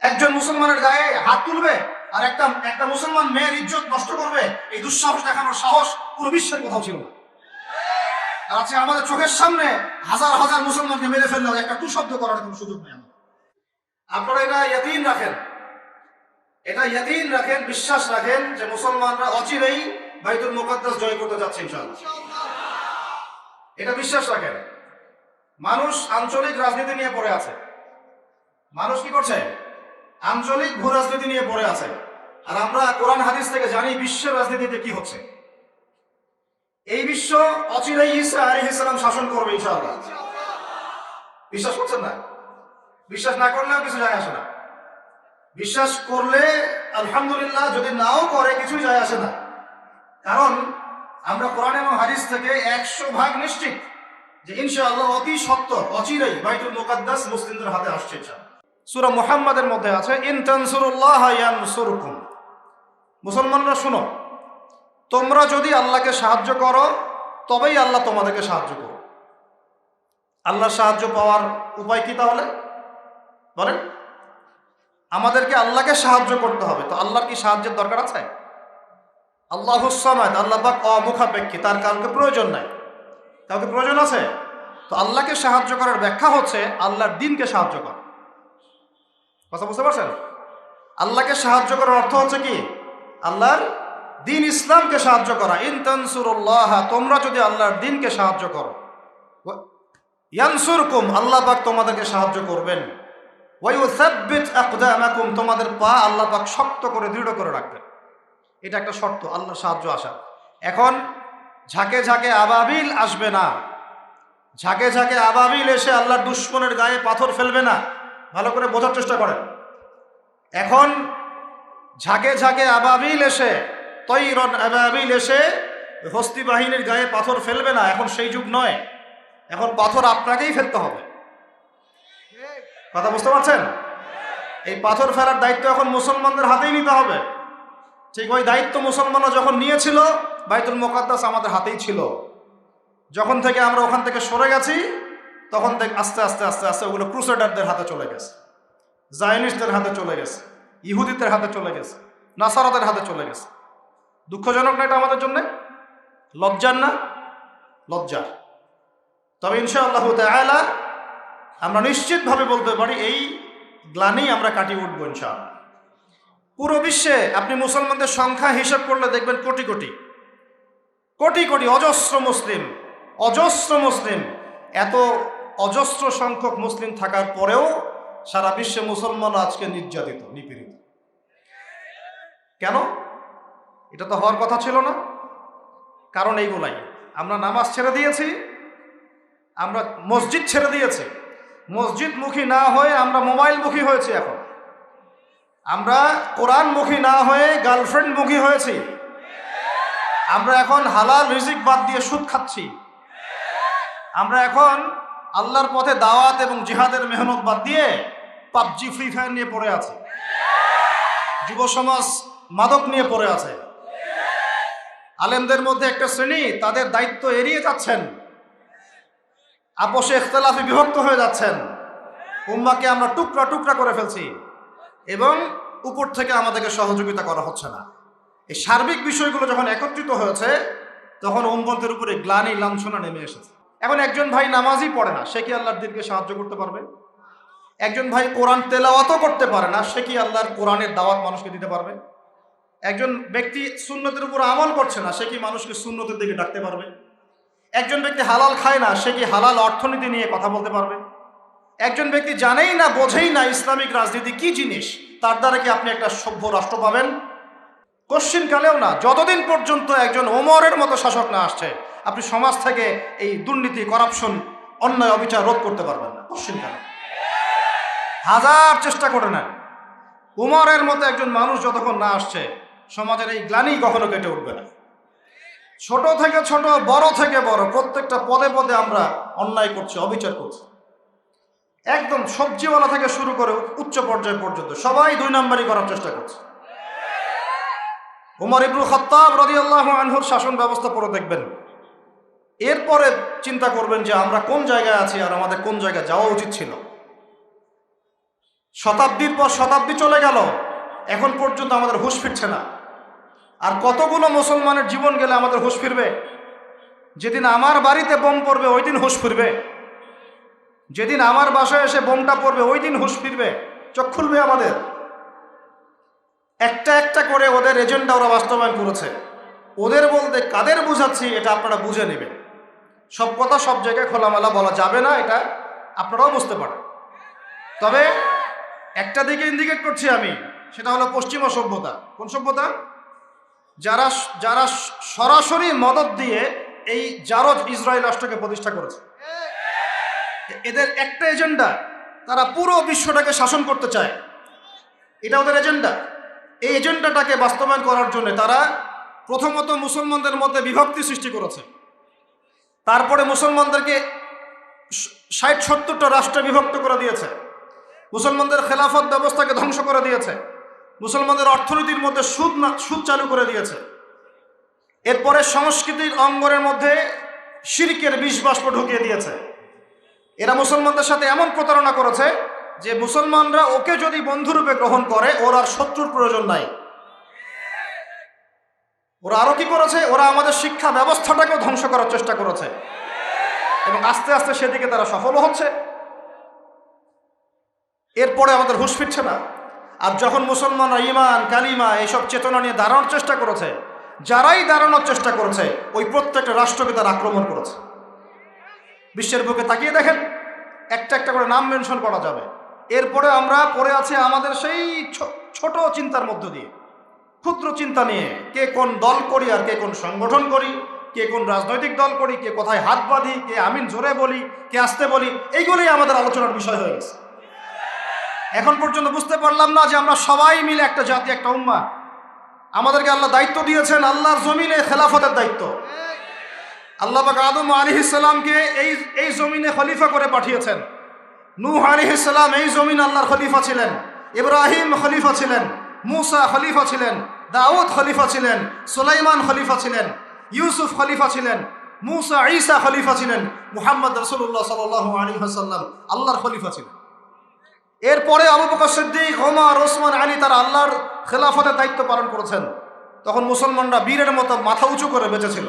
একজন মুসলমানের গায়ে হাত তুলবে আর একটা একটা মুসলমান মেয়ের ইজ্জত নষ্ট করবে, এই দুঃসাহস দেখানোর সাহস পুরো বিশ্বের কোথাও ছিল না। আর আজকে আমাদের চোখের সামনে হাজার হাজার মুসলমানকে মেরে ফেললেও একটা কুশব্দ করার কোনো সুযোগ নেই। আপনারা এটা ইয়াকিন রাখেন, বিশ্বাস রাখেন যে মুসলমানরা অচিরেই বাইতুল মুকাদ্দাস জয় করতে যাচ্ছে ইনশাআল্লাহ। এটা বিশ্বাস রাখেন। মানুষ আঞ্চলিক রাজনীতি নিয়ে পড়ে আছে, মানুষ কি করছে? আঞ্চলিক ভূ রাজনীতি নিয়ে পড়ে আছে। আর আমরা কোরআন হাদিস থেকে জানি বিশ্বের রাজনীতিতে কি হচ্ছে। এই বিশ্ব অচিরেই ঈসা আলাইহিস সালাম শাসন করবে ইনশাআল্লাহ। বিশ্বাস করছেন না? বিশ্বাস না করলেও কিছু যায় আসে না। বিশ্বাস করলে আলহামদুলিল্লাহ, যদি নাও করে কিছুই যায় আসে না। কারণ আমরা কোরআন এবং হাদিস থেকে 100% নিশ্চিত যে ইনশাআল্লাহ অতি সত্বর অচিরেই বাইতুল মুকাদ্দাস মুসলিমদের হাতে আসছে। সূরা মুহাম্মাদের মধ্যে আছে, ইন তানসুরুল্লাহ ইয়ানসুরকুম। মুসলমানরা শুনো, তোমরা যদি আল্লাহকে সাহায্য করো তবেই আল্লাহ তোমাদেরকে সাহায্য করো। আল্লাহর সাহায্য পাওয়ার উপায় কি তাহলে বলেন? আমাদেরকে আল্লাহকে সাহায্য করতে হবে। তো আল্লাহর কি সাহায্যের দরকার আছে? আল্লাহুস সামাদ, আল্লাহ পাক অমুখাপেক্ষী, তার কাউকে প্রয়োজন নাই। কাউকে প্রয়োজন আছে? তো আল্লাহকে সাহায্য করার ব্যাখ্যা হচ্ছে আল্লাহর দ্বীনকে সাহায্য করা। কথা বুঝতে পারছেন? আল্লাহকে সাহায্য করার অর্থ হচ্ছে কি? আল্লাহর দ্বীন ইসলামকে সাহায্য করা। ইন তানসুরুল্লাহ, তোমরা যদি আল্লাহর দ্বীনকে সাহায্য করো, ইয়ানসুরকুম, আল্লাহ পাক তোমাদেরকে সাহায্য করবেন। ওয়া ইউসাব্বিত আকদামাকুম, তোমাদের পা আল্লাহ পাক শক্ত করে দৃঢ় করে রাখবেন। এটা একটা শর্ত আল্লাহর সাহায্য আসা। এখন ঝাঁকে ঝাঁকে আবাবিল আসবে না, ঝাঁকে ঝাঁকে আবাবিল এসে আল্লাহর দুশমনের গায়ে পাথর ফেলবে না। ভালো করে বোঝার চেষ্টা করেন। এখন ঝাঁকে ঝাঁকে আবাবিল এসে, তৈরন আবাবিল এসে হস্তি বাহিনীর গায়ে পাথর ফেলবে না। এখন সেই যুগ নয়, এখন পাথর আপনাকেই ফেলতে হবে। কথা বুঝতে পারছেন? এই পাথর ফেলার দায়িত্ব এখন মুসলমানদের হাতেই নিতে হবে। ঠিক ওই দায়িত্ব মুসলমানরা যখন নিয়েছিল, বাইতুল মুকাদ্দাস আমাদের হাতেই ছিল। যখন থেকে আমরা ওখান থেকে সরে গেছি, তখন থেকে আস্তে আস্তে আস্তে আস্তে ওগুলো ক্রুসেডারদের হাতে চলে গেছে, জায়নিস্টদের হাতে চলে গেছে, ইহুদিদের হাতে চলে গেছে, নাসারাদের হাতে চলে গেছে। দুঃখজনক না এটা আমাদের জন্য? লজ্জার না? লজ্জার। তবে ইনশাআল্লাহ তাআলা আমরা নিশ্চিতভাবে বলতে পারি এই গ্লানি আমরা কাটিয়ে উঠবো ইনশাআল্লাহ। পুরো বিশ্বে আপনি মুসলমানদের সংখ্যা হিসাব করলে দেখবেন কোটি কোটি কোটি কোটি অজস্র মুসলিম। এত অজস্র সংখ্যক মুসলিম থাকার পরেও সারা বিশ্বে মুসলমান আজকে নির্যাতিত, নিপীড়িত। কেন? এটা তো হওয়ার কথা ছিল না। কারণ এইগুলাই, আমরা নামাজ ছেড়ে দিয়েছি, আমরা মসজিদ ছেড়ে দিয়েছি, মসজিদমুখী না হয়ে আমরা মোবাইলমুখী হয়েছি। এখন আমরা কোরআনমুখী না হয়ে গার্লফ্রেন্ডমুখী হয়েছি। আমরা এখন হালাল রিজিক বাদ দিয়ে সুদ খাচ্ছি। আমরা এখন আল্লাহর পথে দাওয়াত এবং জিহাদের মেহনত বাদ দিয়ে পাবজি, ফ্রি ফায়ার নিয়ে পড়ে আছে। যুব সমাজ মাদক নিয়ে পড়ে আছে। আলেমদের মধ্যে একটা শ্রেণী তাদের দায়িত্ব এড়িয়ে যাচ্ছেন, আপোষে ইখতিলাফে বিভক্ত হয়ে যাচ্ছেন। উম্মাহকে আমরা টুকরা টুকরা করে ফেলছি এবং উপর থেকে আমাদেরকে সহযোগিতা করা হচ্ছে না। এই সার্বিক বিষয়গুলো যখন একত্রিত হয়েছে, তখন উম্মতের উপরে গ্লানি, লাঞ্ছনা নেমে এসেছে। এখন একজন ভাই নামাজই পড়ে না, সে কি আল্লাহর দ্বীনকে সাহায্য করতে পারবে? একজন ভাই কোরআন তেলাওয়াতও করতে পারে না, সে কি আল্লাহর কোরআনের দাওয়াত মানুষকে দিতে পারবে? একজন ব্যক্তি সুন্নতের উপর আমল করছে না, সে কি মানুষকে সুন্নতের দিকে ডাকতে পারবে? একজন ব্যক্তি হালাল খায় না, সে কি হালাল অর্থনীতি নিয়ে কথা বলতে পারবে? একজন ব্যক্তি জানেই না, বোঝেই না ইসলামিক রাজনীতি কি জিনিস, তার দ্বারা কি আপনি একটা সভ্য রাষ্ট্র পাবেন? কোশ্চিনকালেও না। যতদিন পর্যন্ত একজন ওমরের মতো শাসক না আসছে, আপনি সমাজ থেকে এই দুর্নীতি, করাপশন, অন্যায়, অবিচার রোধ করতে পারবেন না। কোশ্চিনকালে হাজার চেষ্টা করে নেন, উমরের মতো একজন মানুষ যতক্ষণ না আসছে, সমাজের এই গ্লানি কখনো কেটে উঠবে না। ছোট থেকে ছোট, বড় থেকে বড়, প্রত্যেকটা পদে পদে আমরা অন্যায় করছি, অবিচার করছি। একদম সবজিওয়ালা থেকে শুরু করে উচ্চ পর্যায় পর্যন্ত সবাই 2 নম্বরই করার চেষ্টা করছে। উমর ইবনে খাত্তাব রাদিয়াল্লাহু আনহুর শাসন ব্যবস্থা পড়ে দেখবেন, এরপরে চিন্তা করবেন যে আমরা কোন জায়গায় আছি আর আমাদের কোন জায়গায় যাওয়া উচিত ছিল। শতাব্দীর পর শতাব্দী চলে গেল, এখন পর্যন্ত আমাদের হুঁশ ফিরছে না। আর কতগুলো মুসলমানের জীবন গেলে আমাদের হুঁশ ফিরবে? যেদিন আমার বাড়িতে বোম পড়বে ওই দিন হুঁশ ফিরবে, যেদিন আমার বাসায় এসে বোমটা পড়বে ওই দিন হুঁশ ফিরবে, চোখ খুলবে আমাদের। একটা একটা করে ওদের এজেন্ডা ওরা বাস্তবায়ন করেছে। ওদের বলতে কাদের বুঝাচ্ছি এটা আপনারা বুঝে নেবেন। সব কথা সব জায়গায় খোলামেলা বলা যাবে না, এটা আপনারাও বুঝতে পারেন। তবে একটা দিকে ইন্ডিকেট করছি আমি, সেটা হলো পশ্চিমা সভ্যতা। কোন সভ্যতা? যারা যারা সরাসরি মদদ দিয়ে এই জারজ ইসরায়েল রাষ্ট্রকে প্রতিষ্ঠা করেছে। এদের একটা এজেন্ডা, তারা পুরো বিশ্বটাকে শাসন করতে চায়, এটা ওদের এজেন্ডা। এই এজেন্ডাটাকে বাস্তবায়ন করার জন্য তারা প্রথমত মুসলমানদের মধ্যে বিভক্তি সৃষ্টি করেছে, তারপরে মুসলমানদেরকে 60-70টা রাষ্ট্রে বিভক্ত করে দিয়েছে, মুসলমানদের খেলাফত ব্যবস্থাকে ধ্বংস করে দিয়েছে, মুসলমানদের অর্থনীতির মধ্যে সুদ চালু করে দিয়েছে। এরপরে সংস্কৃতির অঙ্গনের মধ্যে শিরকের বিষ বাষ্প ঢুকিয়ে দিয়েছে। এরা মুসলমানদের সাথে এমন প্রতারণা করেছে যে মুসলমানরা ওকে যদি বন্ধুরূপে গ্রহণ করে ওর আর শত্রুর প্রয়োজন নাই। ওরা আরো কি করেছে? ওরা আমাদের শিক্ষা ব্যবস্থাটাকেও ধ্বংস করার চেষ্টা করেছে এবং আস্তে আস্তে সেদিকে তারা সফলও হচ্ছে। এরপরে আমাদের হুঁশ ফিরছে না। আর যখন মুসলমানরা ঈমান, কালিমা এইসব চেতনা নিয়ে দাঁড়ানোর চেষ্টা করেছে, যারাই দাঁড়ানোর চেষ্টা করেছে ওই প্রত্যেকটা রাষ্ট্রকে তারা আক্রমণ করেছে। বিশ্বের বুকে তাকিয়ে দেখেন, একটা একটা করে নাম মেনশন করা যাবে। এরপরে আমরা পড়ে আছি আমাদের সেই ছোট চিন্তার মধ্য দিয়ে, ক্ষুদ্র চিন্তা নিয়ে, কে কোন দল করি আর কে কোন সংগঠন করি, কে কোন রাজনৈতিক দল করি, কে কোথায় হাত বাঁধি, কে আমিন জোরে বলি, কে আসতে বলি, এইগুলোই আমাদের আলোচনার বিষয় হয়ে গেছে। এখন পর্যন্ত বুঝতে পারলাম না যে আমরা সবাই মিলে একটা জাতি, একটা উম্মাহ। আমাদেরকে আল্লাহ দায়িত্ব দিয়েছেন, আল্লাহর জমিনে খেলাফতের দায়িত্ব। আল্লাহ পাক আদম আলাইহিস সালামকে এই জমিনে খলিফা করে পাঠিয়েছেন। নূহ আলাইহিস সালাম এই জমিন আল্লাহর খলিফা ছিলেন, ইব্রাহিম খলিফা ছিলেন, মূসা খলিফা ছিলেন, দাউদ খলিফা ছিলেন, সুলাইমান খলিফা ছিলেন, ইউসুফ খলিফা ছিলেন, মূসা ঈসা খলিফা ছিলেন, মুহাম্মদ রাসূলুল্লাহ সাল্লাল্লাহু আলাইহি ওয়াসাল্লাম আল্লাহর খলিফা ছিলেন। এরপরে আবু বকর সিদ্দিক, ওমর, ওসমান, আলী তারা আল্লাহর খেলাফতের দায়িত্ব পালন করেছেন। তখন মুসলমানরা বীরের মতো মাথা উঁচু করে বেঁচেছিল।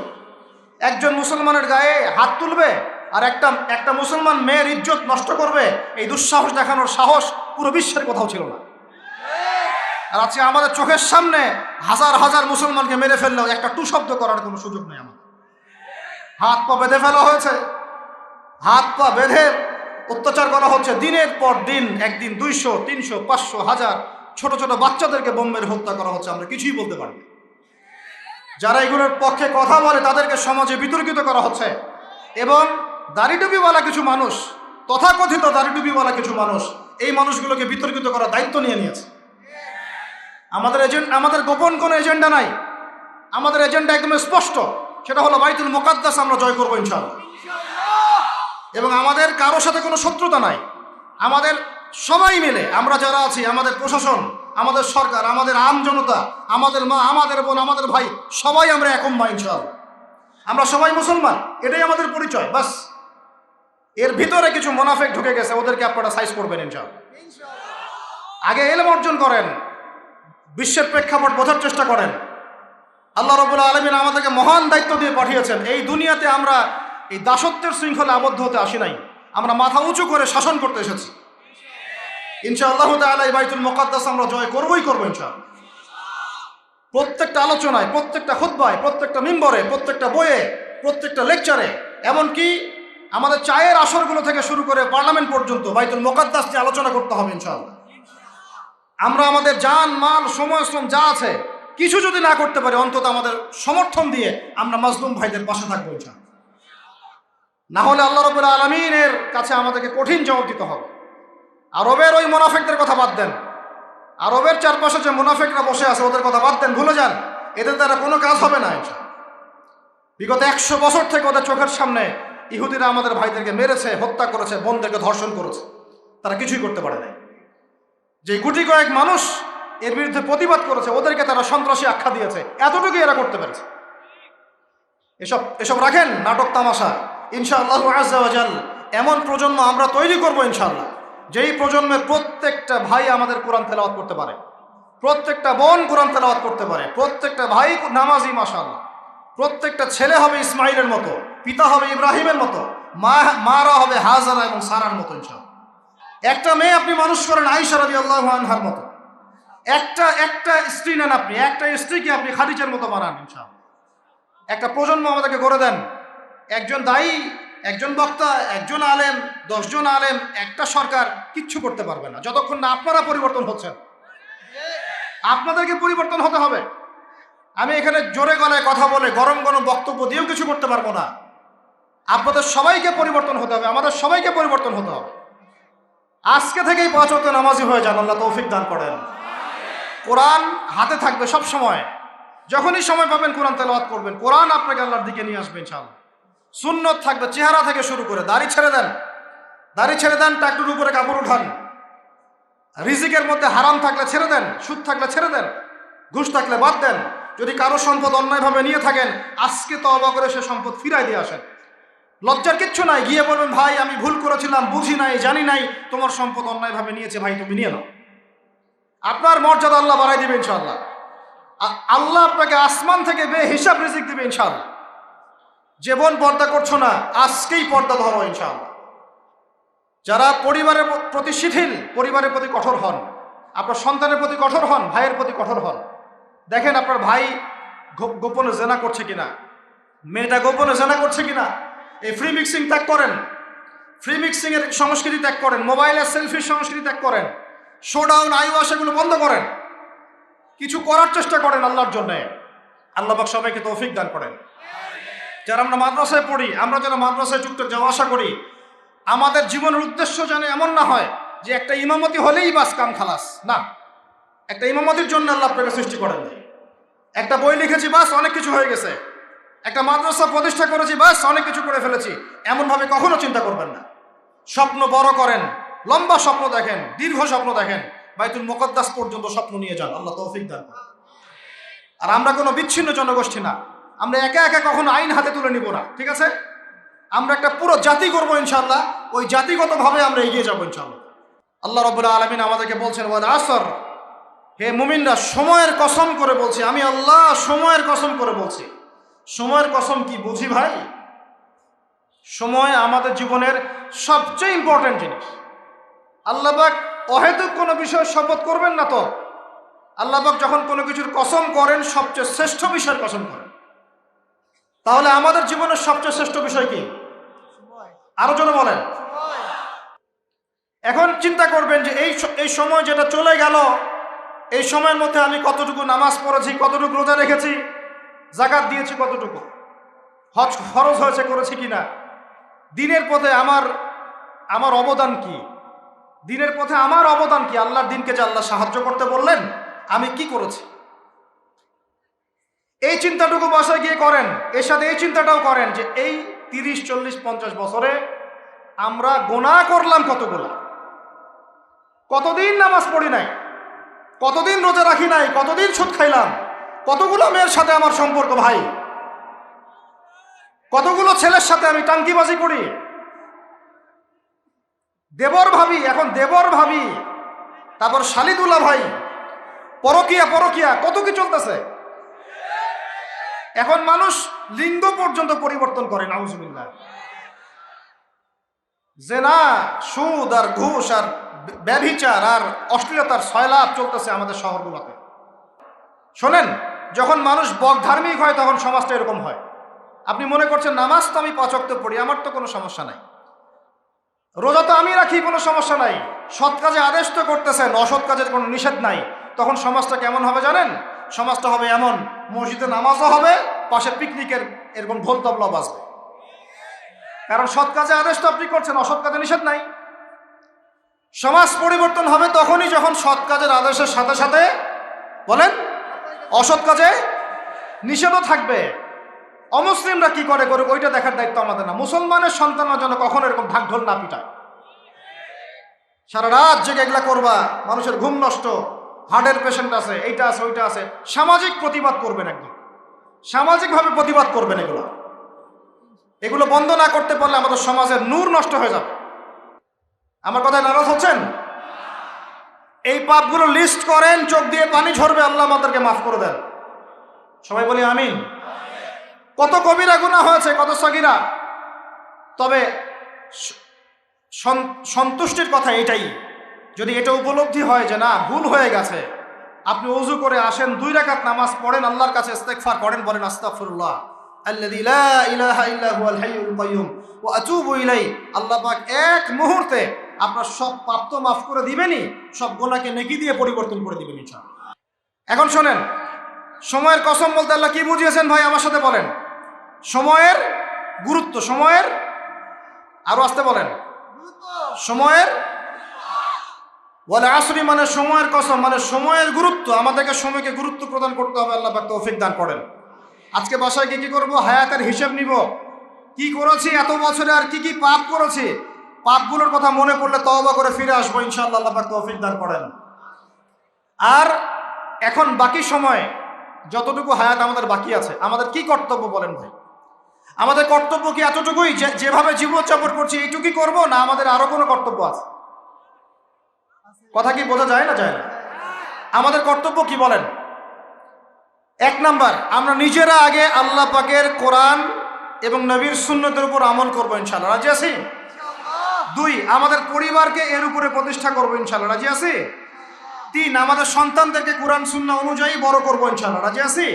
একজন মুসলমানের গায়ে হাত তুলবে আর একটা মুসলমান মেয়ের ইজ্জত নষ্ট করবে, এই দুঃসাহস দেখানোর সাহস পুরো বিশ্বের কোথাও ছিল না। আর আজকে আমাদের চোখের সামনে হাজার হাজার মুসলমানকে মেরে ফেললেও একটা টু শব্দ করার কোনো সুযোগ নেই। আমার হাত পা বেঁধে ফেলা হয়েছে, হাত পা বেঁধে অত্যাচার করা হচ্ছে দিনের পর দিন। একদিন 200, 300, 500, 1000 ছোট ছোট বাচ্চাদেরকে বোম মেরে হত্যা করা হচ্ছে। আমরা কিছুই বলতে পারি না। যারা এগুলোর পক্ষে কথা বলে তাদেরকে সমাজে বিতর্কিত করা হচ্ছে এবং দাড়িটুপিওয়ালা কিছু মানুষ, তথাকথিত দাড়িটুপিওয়ালা কিছু মানুষ এই মানুষগুলোকে বিতর্কিত করার দায়িত্ব নিয়ে নিয়েছে। আমাদের গোপন কোনো এজেন্ডা নাই। আমাদের এজেন্ডা একদম স্পষ্ট, সেটা হলো বাইতুল মুকাদ্দাস আমরা জয় করবো ইনশাআল্লাহ। এবং আমাদের কারোর সাথে কোনো শত্রুতা নাই। আমাদের সবাই মিলে আমরা যারা আছি, আমাদের প্রশাসন, আমাদের সরকার, আমাদের আম জনতা, আমাদের মা, আমাদের বোন, আমাদের ভাই, সবাই আমরা এক উম্মাহ ইনশাআল্লাহ। আমরা সবাই মুসলমান, এটাই আমাদের পরিচয়। বাস এর ভিতরে কিছু মুনাফিক ঢুকে গেছে, ওদেরকে আপনারা সাইজ করবেন ইনশাআল্লাহ। আগে ইলম অর্জন করেন, বিশ্বের প্রেক্ষাপট বোঝার চেষ্টা করেন। আল্লাহ রাব্বুল আলামিন আমাদেরকে মহান দায়িত্ব দিয়ে পাঠিয়েছেন। এই দুনিয়াতে আমরা এই দাসত্বের শৃঙ্খলে আবদ্ধ হতে আসি নাই, আমরা মাথা উঁচু করে শাসন করতে এসেছি ইনশাআল্লাহ তাআলা। এই বাইতুল মুকাদ্দাস আমরা জয় করবই করবো ইনশাআল্লাহ। প্রত্যেকটা আলোচনায়, প্রত্যেকটা খুতবায়, প্রত্যেকটা মিম্বরে, প্রত্যেকটা বইয়ে, প্রত্যেকটা লেকচারে, এমনকি আমাদের চায়ের আসরগুলো থেকে শুরু করে পার্লামেন্ট পর্যন্ত বাইতুল মুকাদ্দাস নিয়ে আলোচনা করতে হবে ইনশাআল্লাহ। আমরা আমাদের জান, মাল, সময়, শ্রম যা আছে কিছু যদি না করতে পারি, অন্তত আমাদের সমর্থন দিয়ে আমরা মাজলুম ভাইদের পাশে থাকবো ইনশাআল্লাহ। না হলে আল্লাহ রাব্বুল আলামিনের কাছে আমাদেরকে কঠিন জবাব দিতে হবে। আরবের ওই মুনাফিকদের কথা বাদ দেন, আরবের চারপাশে যে মুনাফিকরা বসে আছে ওদের কথা বাদ দেন, ভুলে যান। এদের দ্বারা কোনো কাজ হবে না ইনশাআল্লাহ। বিগত 100 বছর থেকে ওদের চোখের সামনে ইহুদিরা আমাদের ভাইদেরকে মেরেছে, হত্যা করেছে, বোনদেরকে ধর্ষণ করেছে, তারা কিছুই করতে পারে নাই। যে গুটি কয়েক মানুষ এর বিরুদ্ধে প্রতিবাদ করেছে ওদেরকে তারা সন্ত্রাসী আখ্যা দিয়েছে, এতটুকুই এরা করতে পেরেছে। এসব রাখেন নাটক তামাশা। ইনশাআল্লাহু আযজা ওয়া জাল এমন প্রজন্ম আমরা তৈরি করবো ইনশাআল্লাহ, যেই প্রজন্মের প্রত্যেকটা ভাই আমাদের কোরআন তেলাওয়াত করতে পারে, প্রত্যেকটা বোন কোরআন তেলাওয়াত করতে পারে, প্রত্যেকটা ভাই নামাজি মাশাআল্লাহ, প্রত্যেকটা ছেলে হবে ইসমাইলের মতো, পিতা হবে ইব্রাহিমের মতো, মারা হবে হাজারা এবং সারার মতো ইনশাআল্লাহ। একটা মেয়ে আপনি মানুষ করেন আয়েশা রাদিয়াল্লাহু আনহার মতো, একটা স্ত্রী নেন আপনি, একটা স্ত্রীকে আপনি খাদিজার মতো বানান ইনশাআল্লাহ। একটা প্রজন্ম আমাদেরকে গড়ে দেন। একজন দায়ী, একজন বক্তা, একজন আলেম, 10 জন আলেম, একটা সরকার কিচ্ছু করতে পারবে না যতক্ষণ না আপনারা পরিবর্তন হচ্ছেন। আপনাদেরকে পরিবর্তন হতে হবে। আমি এখানে জোরে গলায় কথা বলে গরম গরম বক্তব্য দিয়েও কিছু করতে পারবো না। আপনাদের সবাইকে পরিবর্তন হতে হবে, আমাদের সবাইকে পরিবর্তন হতে হবে। আজকে থেকেই 5 ওয়াক্ত নামাজি হয়ে যান, আল্লাহ তৌফিক দান করেন। কোরআন হাতে থাকবে সব সময়, যখনই সময় পাবেন কোরআন তেলাওয়াত করবেন। কোরআন আপনাকে আল্লাহর দিকে নিয়ে আসবে ইনশাআল্লাহ। সুন্নত থাকবে চেহারা থেকে শুরু করে, দাড়ি ছেড়ে দেন, টাকটুর উপরে কাপড় উঠান। রিজিকের মধ্যে হারাম থাকলে ছেড়ে দেন, সুদ থাকলে ছেড়ে দেন, ঘুষ থাকলে বাদ দেন। যদি কারো সম্পদ অন্যায়ভাবে নিয়ে থাকেন, আজকে তওবা করে সে সম্পদ ফিরাই দিয়ে আসেন। লজ্জার কিচ্ছু নাই, গিয়ে বলবেন ভাই আমি ভুল করেছিলাম, বুঝি নাই, জানি নাই, তোমার সম্পদ অন্যায়ভাবে নিয়েছে, ভাই তুমি নিয়ে নাও। আপনার মর্যাদা আল্লাহ বাড়াই দিবে ইনশাআল্লাহ। আল্লাহ আপনাকে আসমান থেকে বেহিসাব রিজিক দিবে ইনশাআল্লাহ। যে বোন পর্দা করছো না, আজকেই পর্দা ধরো ইনশাআল্লাহ। যারা পরিবারের প্রতি শিথিল, পরিবারের প্রতি কঠোর হন, আপনার সন্তানের প্রতি কঠোর হন, ভাইয়ের প্রতি কঠোর হন। দেখেন আপনার ভাই গোপনে জেনা করছে কিনা, মেয়েটা গোপনে জেনা করছে কিনা। এই ফ্রি মিক্সিং ত্যাগ করেন, ফ্রি মিক্সিং এর সংস্কৃতি ত্যাগ করেন, মোবাইলের সেলফির সংস্কৃতি ত্যাগ করেন, শোডাউন আইওয়াশ এগুলো বন্ধ করেন, কিছু করার চেষ্টা করেন আল্লাহর জন্য। আল্লাহ পাক সবাইকে তৌফিক দান করেন। যারা আমরা মাদ্রাসায় পড়ি, আমরা যারা মাদ্রাসায় যুক্ত যাওয়া আসা করি, আমাদের জীবনের উদ্দেশ্য যেন এমন না হয় যে একটা ইমামতি হলেই বাস কাম খালাস। না, একটা ইমামতির জন্য আল্লাহ আপনাকে সৃষ্টি করেন। একটা বই লিখেছি বাস অনেক কিছু হয়ে গেছে, একটা মাদ্রাসা প্রতিষ্ঠা করেছি বাস অনেক কিছু করে ফেলেছি, এমনভাবে কখনো চিন্তা করবেন না। স্বপ্ন বড় করেন, লম্বা স্বপ্ন দেখেন, দীর্ঘ স্বপ্ন দেখেন, বাইতুল মুকদ্দাস পর্যন্ত স্বপ্ন নিয়ে যান, আল্লাহ তৌফিক দান করেন। আর আমরা কোনো বিচ্ছিন্ন জনগোষ্ঠী না, আমরা একা একা কখনো আইন হাতে তুলে নিব না, ঠিক আছে? আমরা একটা পুরো জাতি করবো ইনশাআল্লাহ, ওই জাতিগতভাবে আমরা এগিয়ে যাবো ইনশাআল্লাহ। আল্লাহ রাব্বুল আলামিন আমাদেরকে বলছেন ওয়াল আসর, হে মুমিনরা সময়ের কসম করে বলছি, আমি আল্লাহ সময়ের কসম করে বলছি। সময়ের কসম কি বুঝি ভাই? সময় আমাদের জীবনের সবচেয়ে ইম্পর্টেন্ট জিনিস। আল্লাহ পাক অহেতুক কোনো বিষয়ের শপথ করবেন না তো। আল্লাহ পাক যখন কোনো কিছুর কসম করেন, সবচেয়ে শ্রেষ্ঠ বিষয়ের কসম করেন। তাহলে আমাদের জীবনের সবচেয়ে শ্রেষ্ঠ বিষয় কি? আরো জোরে বলেন। এখন চিন্তা করবেন যে এই সময় যেটা চলে গেল, এই সময়ের মধ্যে আমি কতটুকু নামাজ পড়েছি, কতটুকু রোজা রেখেছি, যাকাত দিয়েছি কতটুকু, হজ ফরজ হয়েছে করেছি কিনা, দিনের পথে আমার অবদান কি, দিনের পথে আমার অবদান কি, আল্লাহর দিনকে যে আল্লাহ সাহায্য করতে বললেন আমি কি করেছি। এই চিন্তাটুকু বাসায় গিয়ে করেন। এর সাথে এই চিন্তাটাও করেন যে এই 30, 40, 50 বছরে আমরা গুনাহ করলাম কতগুলা, কতদিন নামাজ পড়ি নাই, কতদিন রোজা রাখি নাই, কতদিন সুদ খাইলাম, কতগুলো মেয়ের সাথে আমার সম্পর্ক ভাই, কতগুলো ছেলের সাথে আমি টাঙ্কিবাজি করি, দেবর ভাবি, এখন দেবর ভাবি, তারপর শালিদুল্লাহ ভাই, পরকিয়া কত কি চলতেছে। এখন মানুষ লিঙ্গ পর্যন্ত পরিবর্তন করে, নাউজুবিল্লাহ। জেনা, সুদ আর ঘুষ আর ব্যভিচার আর অশ্লীলতার সয়লাভ চলতেছে আমাদের শহরগুলোতে। শোনেন, যখন মানুষ বকধার্মিক হয় তখন সমাজটা এরকম হয়। আপনি মনে করছেন নামাজ তো আমি 5 ওয়াক্ত পড়ি, আমার তো কোনো সমস্যা নাই, রোজা তো আমি রাখি, কোনো সমস্যা নাই, সৎ কাজে আদেশ তো করতেছেন, অসৎ কাজের কোনো নিষেধ নাই। তখন সমাজটা কেমন হবে জানেন? সমাজটা হবে এমন, মসজিদে নামাজও হবে, পাশে পিকনিকের এরকম ঢোল তবলা বাজবে। কারণ সৎ কাজে আদেশ তো আপনি করছেন, অসৎ কাজে নিষেধ নাই। সমাজ পরিবর্তন হবে তখনই যখন সৎ কাজের আদেশের সাথে সাথে বলেন অসৎ কাজে নিষেধও থাকবে। অমুসলিমরা কি করে করুক, ওইটা দেখার দায়িত্ব আমাদের না। মুসলমানের সন্তানরা যেন কখনো এরকম ঢাকঢোল না পিটায়। সারা রাত জেগে এগুলা করবা, মানুষের ঘুম নষ্ট, হার্টের পেশেন্ট আছে, এইটা আছে, ওইটা আছে। সামাজিক প্রতিবাদ করবেন, একদম সামাজিকভাবে প্রতিবাদ করবেন। এগুলো বন্ধ না করতে পারলে আমাদের সমাজের নূর নষ্ট হয়ে যাবে। আমার কথায় নারাজ হচ্ছেন? এই পাপগুলো লিস্ট করেন, চোখ দিয়ে পানি ঝরবে, আল্লাহ আমাদেরকে মাফ করে দেন। সবাই বলি আমিন। কত কবিরা গুনাহ হয়েছে, কত সগীরা। তবে সন্তুষ্টির কথা এটাই, যদি এটা উপলব্ধি হয় যে না ভুল হয়ে গেছে, আপনি ওযু করে আসেন, 2 রাকাত নামাজ পড়েন, আল্লাহর কাছে ইস্তেগফার করেন, বলেন আস্তাগফিরুল্লাহ আল্লাযী লা ইলাহা ইল্লা হুয়াল হাইয়ুল কাইয়্যুম ওয়া আতুবু ইলাইহি। আল্লাহ পাক এক মুহূর্তে আপনার সব পাপ তো মাফ করে দিবেনই, সব গুনাহকে নেকি দিয়ে পরিবর্তন করে দিবেন ইনশাআল্লাহ। এখন শোনেন, সময়ের কসম বলতে আল্লাহ কি বুঝিয়েছেন ভাই আমার সাথে বলেন? সময়ের গুরুত্ব, সময়ের, আরো আসতে বলেন, সময়ের, ওয়াল আসরি মানে সময়ের কসম, মানে সময়ের গুরুত্ব। আমাদেরকে সময়কে গুরুত্ব প্রদান করতে হবে। আল্লাহ পাক তৌফিক দান করেন। আজকে বাসায় কি করব? হায়াতের হিসেব নিব, কি করেছি এত বছরে, আর কি কি পাপ করেছি। পাপগুলোর কথা মনে পড়লে তওবা করে ফিরে আসবো ইনশাআল্লাহ। আল্লাহ পাক তৌফিক দান করেন। আর এখন বাকি সময় যতটুকু হায়াত আমাদের বাকি আছে, আমাদের কি কর্তব্য বলেন ভাই? আমাদের কর্তব্য কি এতটুকুই যেভাবে জীবনযাপন করছি এইটুকুই করব, না আমাদের আরো কোনো কর্তব্য আছে? কথা কি বোঝা যায় না যায় না? আমাদের কর্তব্য কি বলেন? 1 নাম্বার, আমরা নিজেরা আগে আল্লাহ পাকের কোরআন এবং নবীর সুন্নতের উপর আমল করবো ইনশাআল্লাহ, রাজি আছি? 2, আমাদের পরিবারকে এর উপরে প্রতিষ্ঠা করবো ইনশাআল্লাহ, রাজি আছি? 3, আমাদের সন্তানদেরকে কোরআন সুন্নাহ অনুযায়ী বড় করবো ইনশাআল্লাহ, রাজি আছি?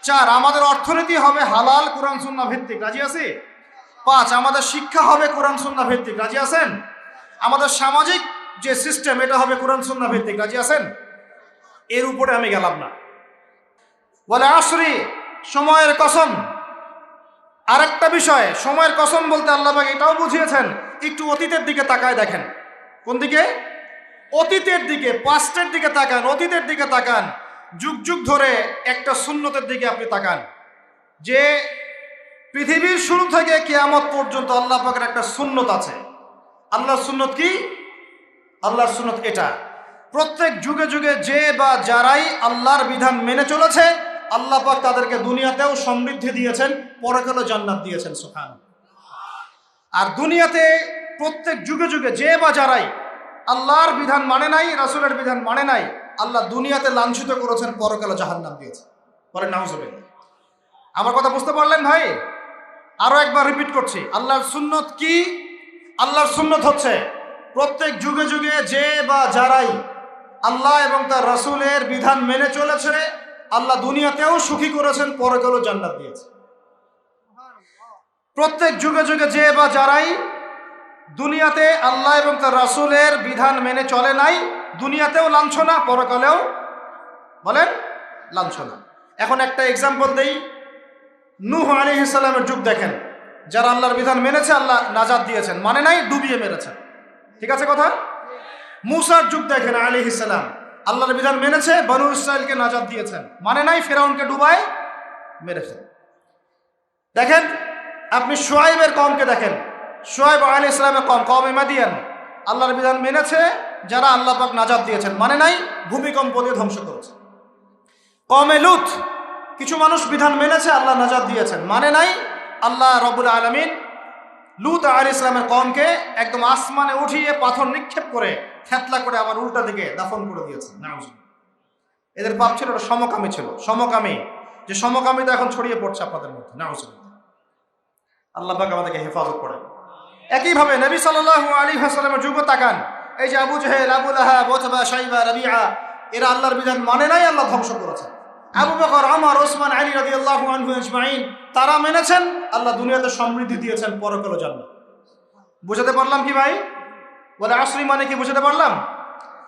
4, আমাদের অর্থনীতি হবে হালাল কোরআন সুন্নাহ ভিত্তিক, রাজি আছি? 5, আমাদের শিক্ষা হবে কোরআন সুন্নাহ ভিত্তিক, রাজি আছেন? আমাদের সামাজিক যে সিস্টেম এটা হবে কোরআন সুন্নাহ ভিত্তিক, রাজি আছেন? এর উপরে আমি গেলাম না। বলে আসরি, সময়ের কসম। আরেকটা বিষয়, সময়ের কসম বলতে আল্লাহ পাক এটাও বুঝিয়েছেন, একটু অতীতের দিকে তাকায় দেখেন। কোন দিকে? অতীতের দিকে, পাস্টের দিকে তাকান, অতীতের দিকে তাকান। যুগ যুগ ধরে একটা সুন্নতের দিকে আপনি তাকান, যে পৃথিবীর শুরু থেকে কিয়ামত পর্যন্ত আল্লাহ পাকের একটা সুন্নত আছে। আল্লাহর সুন্নত কি? আল্লাহর সুন্নত এটা, প্রত্যেক যুগে যুগে যে বা যারাই আল্লাহর বিধান মেনে চলেছে, আল্লাহ পাক তাদেরকে দুনিয়াতেও সমৃদ্ধি দিয়েছেন, পরকালেও জান্নাত দিয়েছেন, সুবহানাল্লাহ। আর দুনিয়াতে প্রত্যেক যুগে যুগে যে বা যারাই আল্লাহর বিধান মানে নাই, রাসূলের বিধান মানে নাই, আল্লাহ দুনিয়াতে লাঞ্ছিত করেছেন, পরকালে জাহান্নাম দিয়েছেন। বলেন নাউজুবিল্লাহ। আমার কথা বুঝতে পারলেন ভাই? আরো একবার রিপিট করছি, আল্লাহর সুন্নত কি? আল্লাহর সুন্নত হচ্ছে প্রত্যেক যুগে যুগে যে বা যারাই আল্লাহ এবং তার রাসূলের বিধান মেনে চলেছে, আল্লাহ দুনিয়াতেও সুখী করেছেন, পরকালেও জান্নাত দিয়েছে। প্রত্যেক যুগে যুগে যে বা যারাই দুনিয়াতে আল্লাহ এবং তার রাসূলের বিধান মেনে চলে নাই, দুনিয়াতেও লাঞ্ছনা, পরকালেও বলেন লাঞ্ছনা। এখন একটা এক্সাম্পল দেই, নূহ আলাইহিস সালামের যুগ দেখেন, যারা আল্লাহর বিধান মেনেছে আল্লাহ নাজাত দিয়েছেন, মানে নাই ডুবিয়ে মেরেছেন। ঠিক আছে কথা? মূসার যুগ দেখেন আলাইহিস সালাম, আল্লাহর বিধান মেনেছে, বনু ইসরাইলকে নাজাত দিয়েছেন, মানে নাই ফিরআউনকে ডুবায় মেরেছেন। দেখেন আপনি শুআয়বের কওমকে দেখেন, শুআয়ব আলাইহিস সালামের কওম, কওমে মাদিয়ান, আল্লাহর বিধান মেনেছে, যারা আল্লাহ পাক নাজাত দিয়েছেন, মানে নাই ভূমিকম্প দিয়ে ধ্বংস করেছে। কওমে লূত, কিছু মানুষ বিধান মেনেছে, আল্লাহ নাজাত দিয়েছেন, মানে নাই, আল্লাহ রব্বুল আলামিন লূত আলাইহিস সালামের কওমকে একদম আসমানে উঠিয়ে পাথর নিক্ষেপ করে থেতলা করে আবার উল্টা দিকে দাফন করে দিয়েছেন। নাউজুবিল্লাহ। এদের পাপ ছিল, সমকামী ছিল, সমকামী, যে সমকামিতা এখন ছড়িয়ে পড়ছে আপনাদের মধ্যে। নাউজুবিল্লাহ। আল্লাহ পাক আমাদেরকে হেফাজত করেন। একইভাবে নবী সাল্লাল্লাহু আলাইহি ওয়াসাল্লামের যুগ তাকান, এই যে আবু জাহেল, আবু লাহাব, উতবা, শাইবা, রাবিআ, এরা আল্লাহর বিধান মানে নাই, আল্লাহ ধ্বংস করেছেন। আবু বকর, ওমর, ওসমান, আলী রাদিয়াল্লাহু আনহু আজমাইন, তারা মেনেছেন, আল্লাহ দুনিয়াতে সমৃদ্ধি দিয়েছেন, পরকালে জান্নাত। বুঝাতে পারলাম কি ভাই? বলে আসরি মানে কি বুঝাতে পারলাম?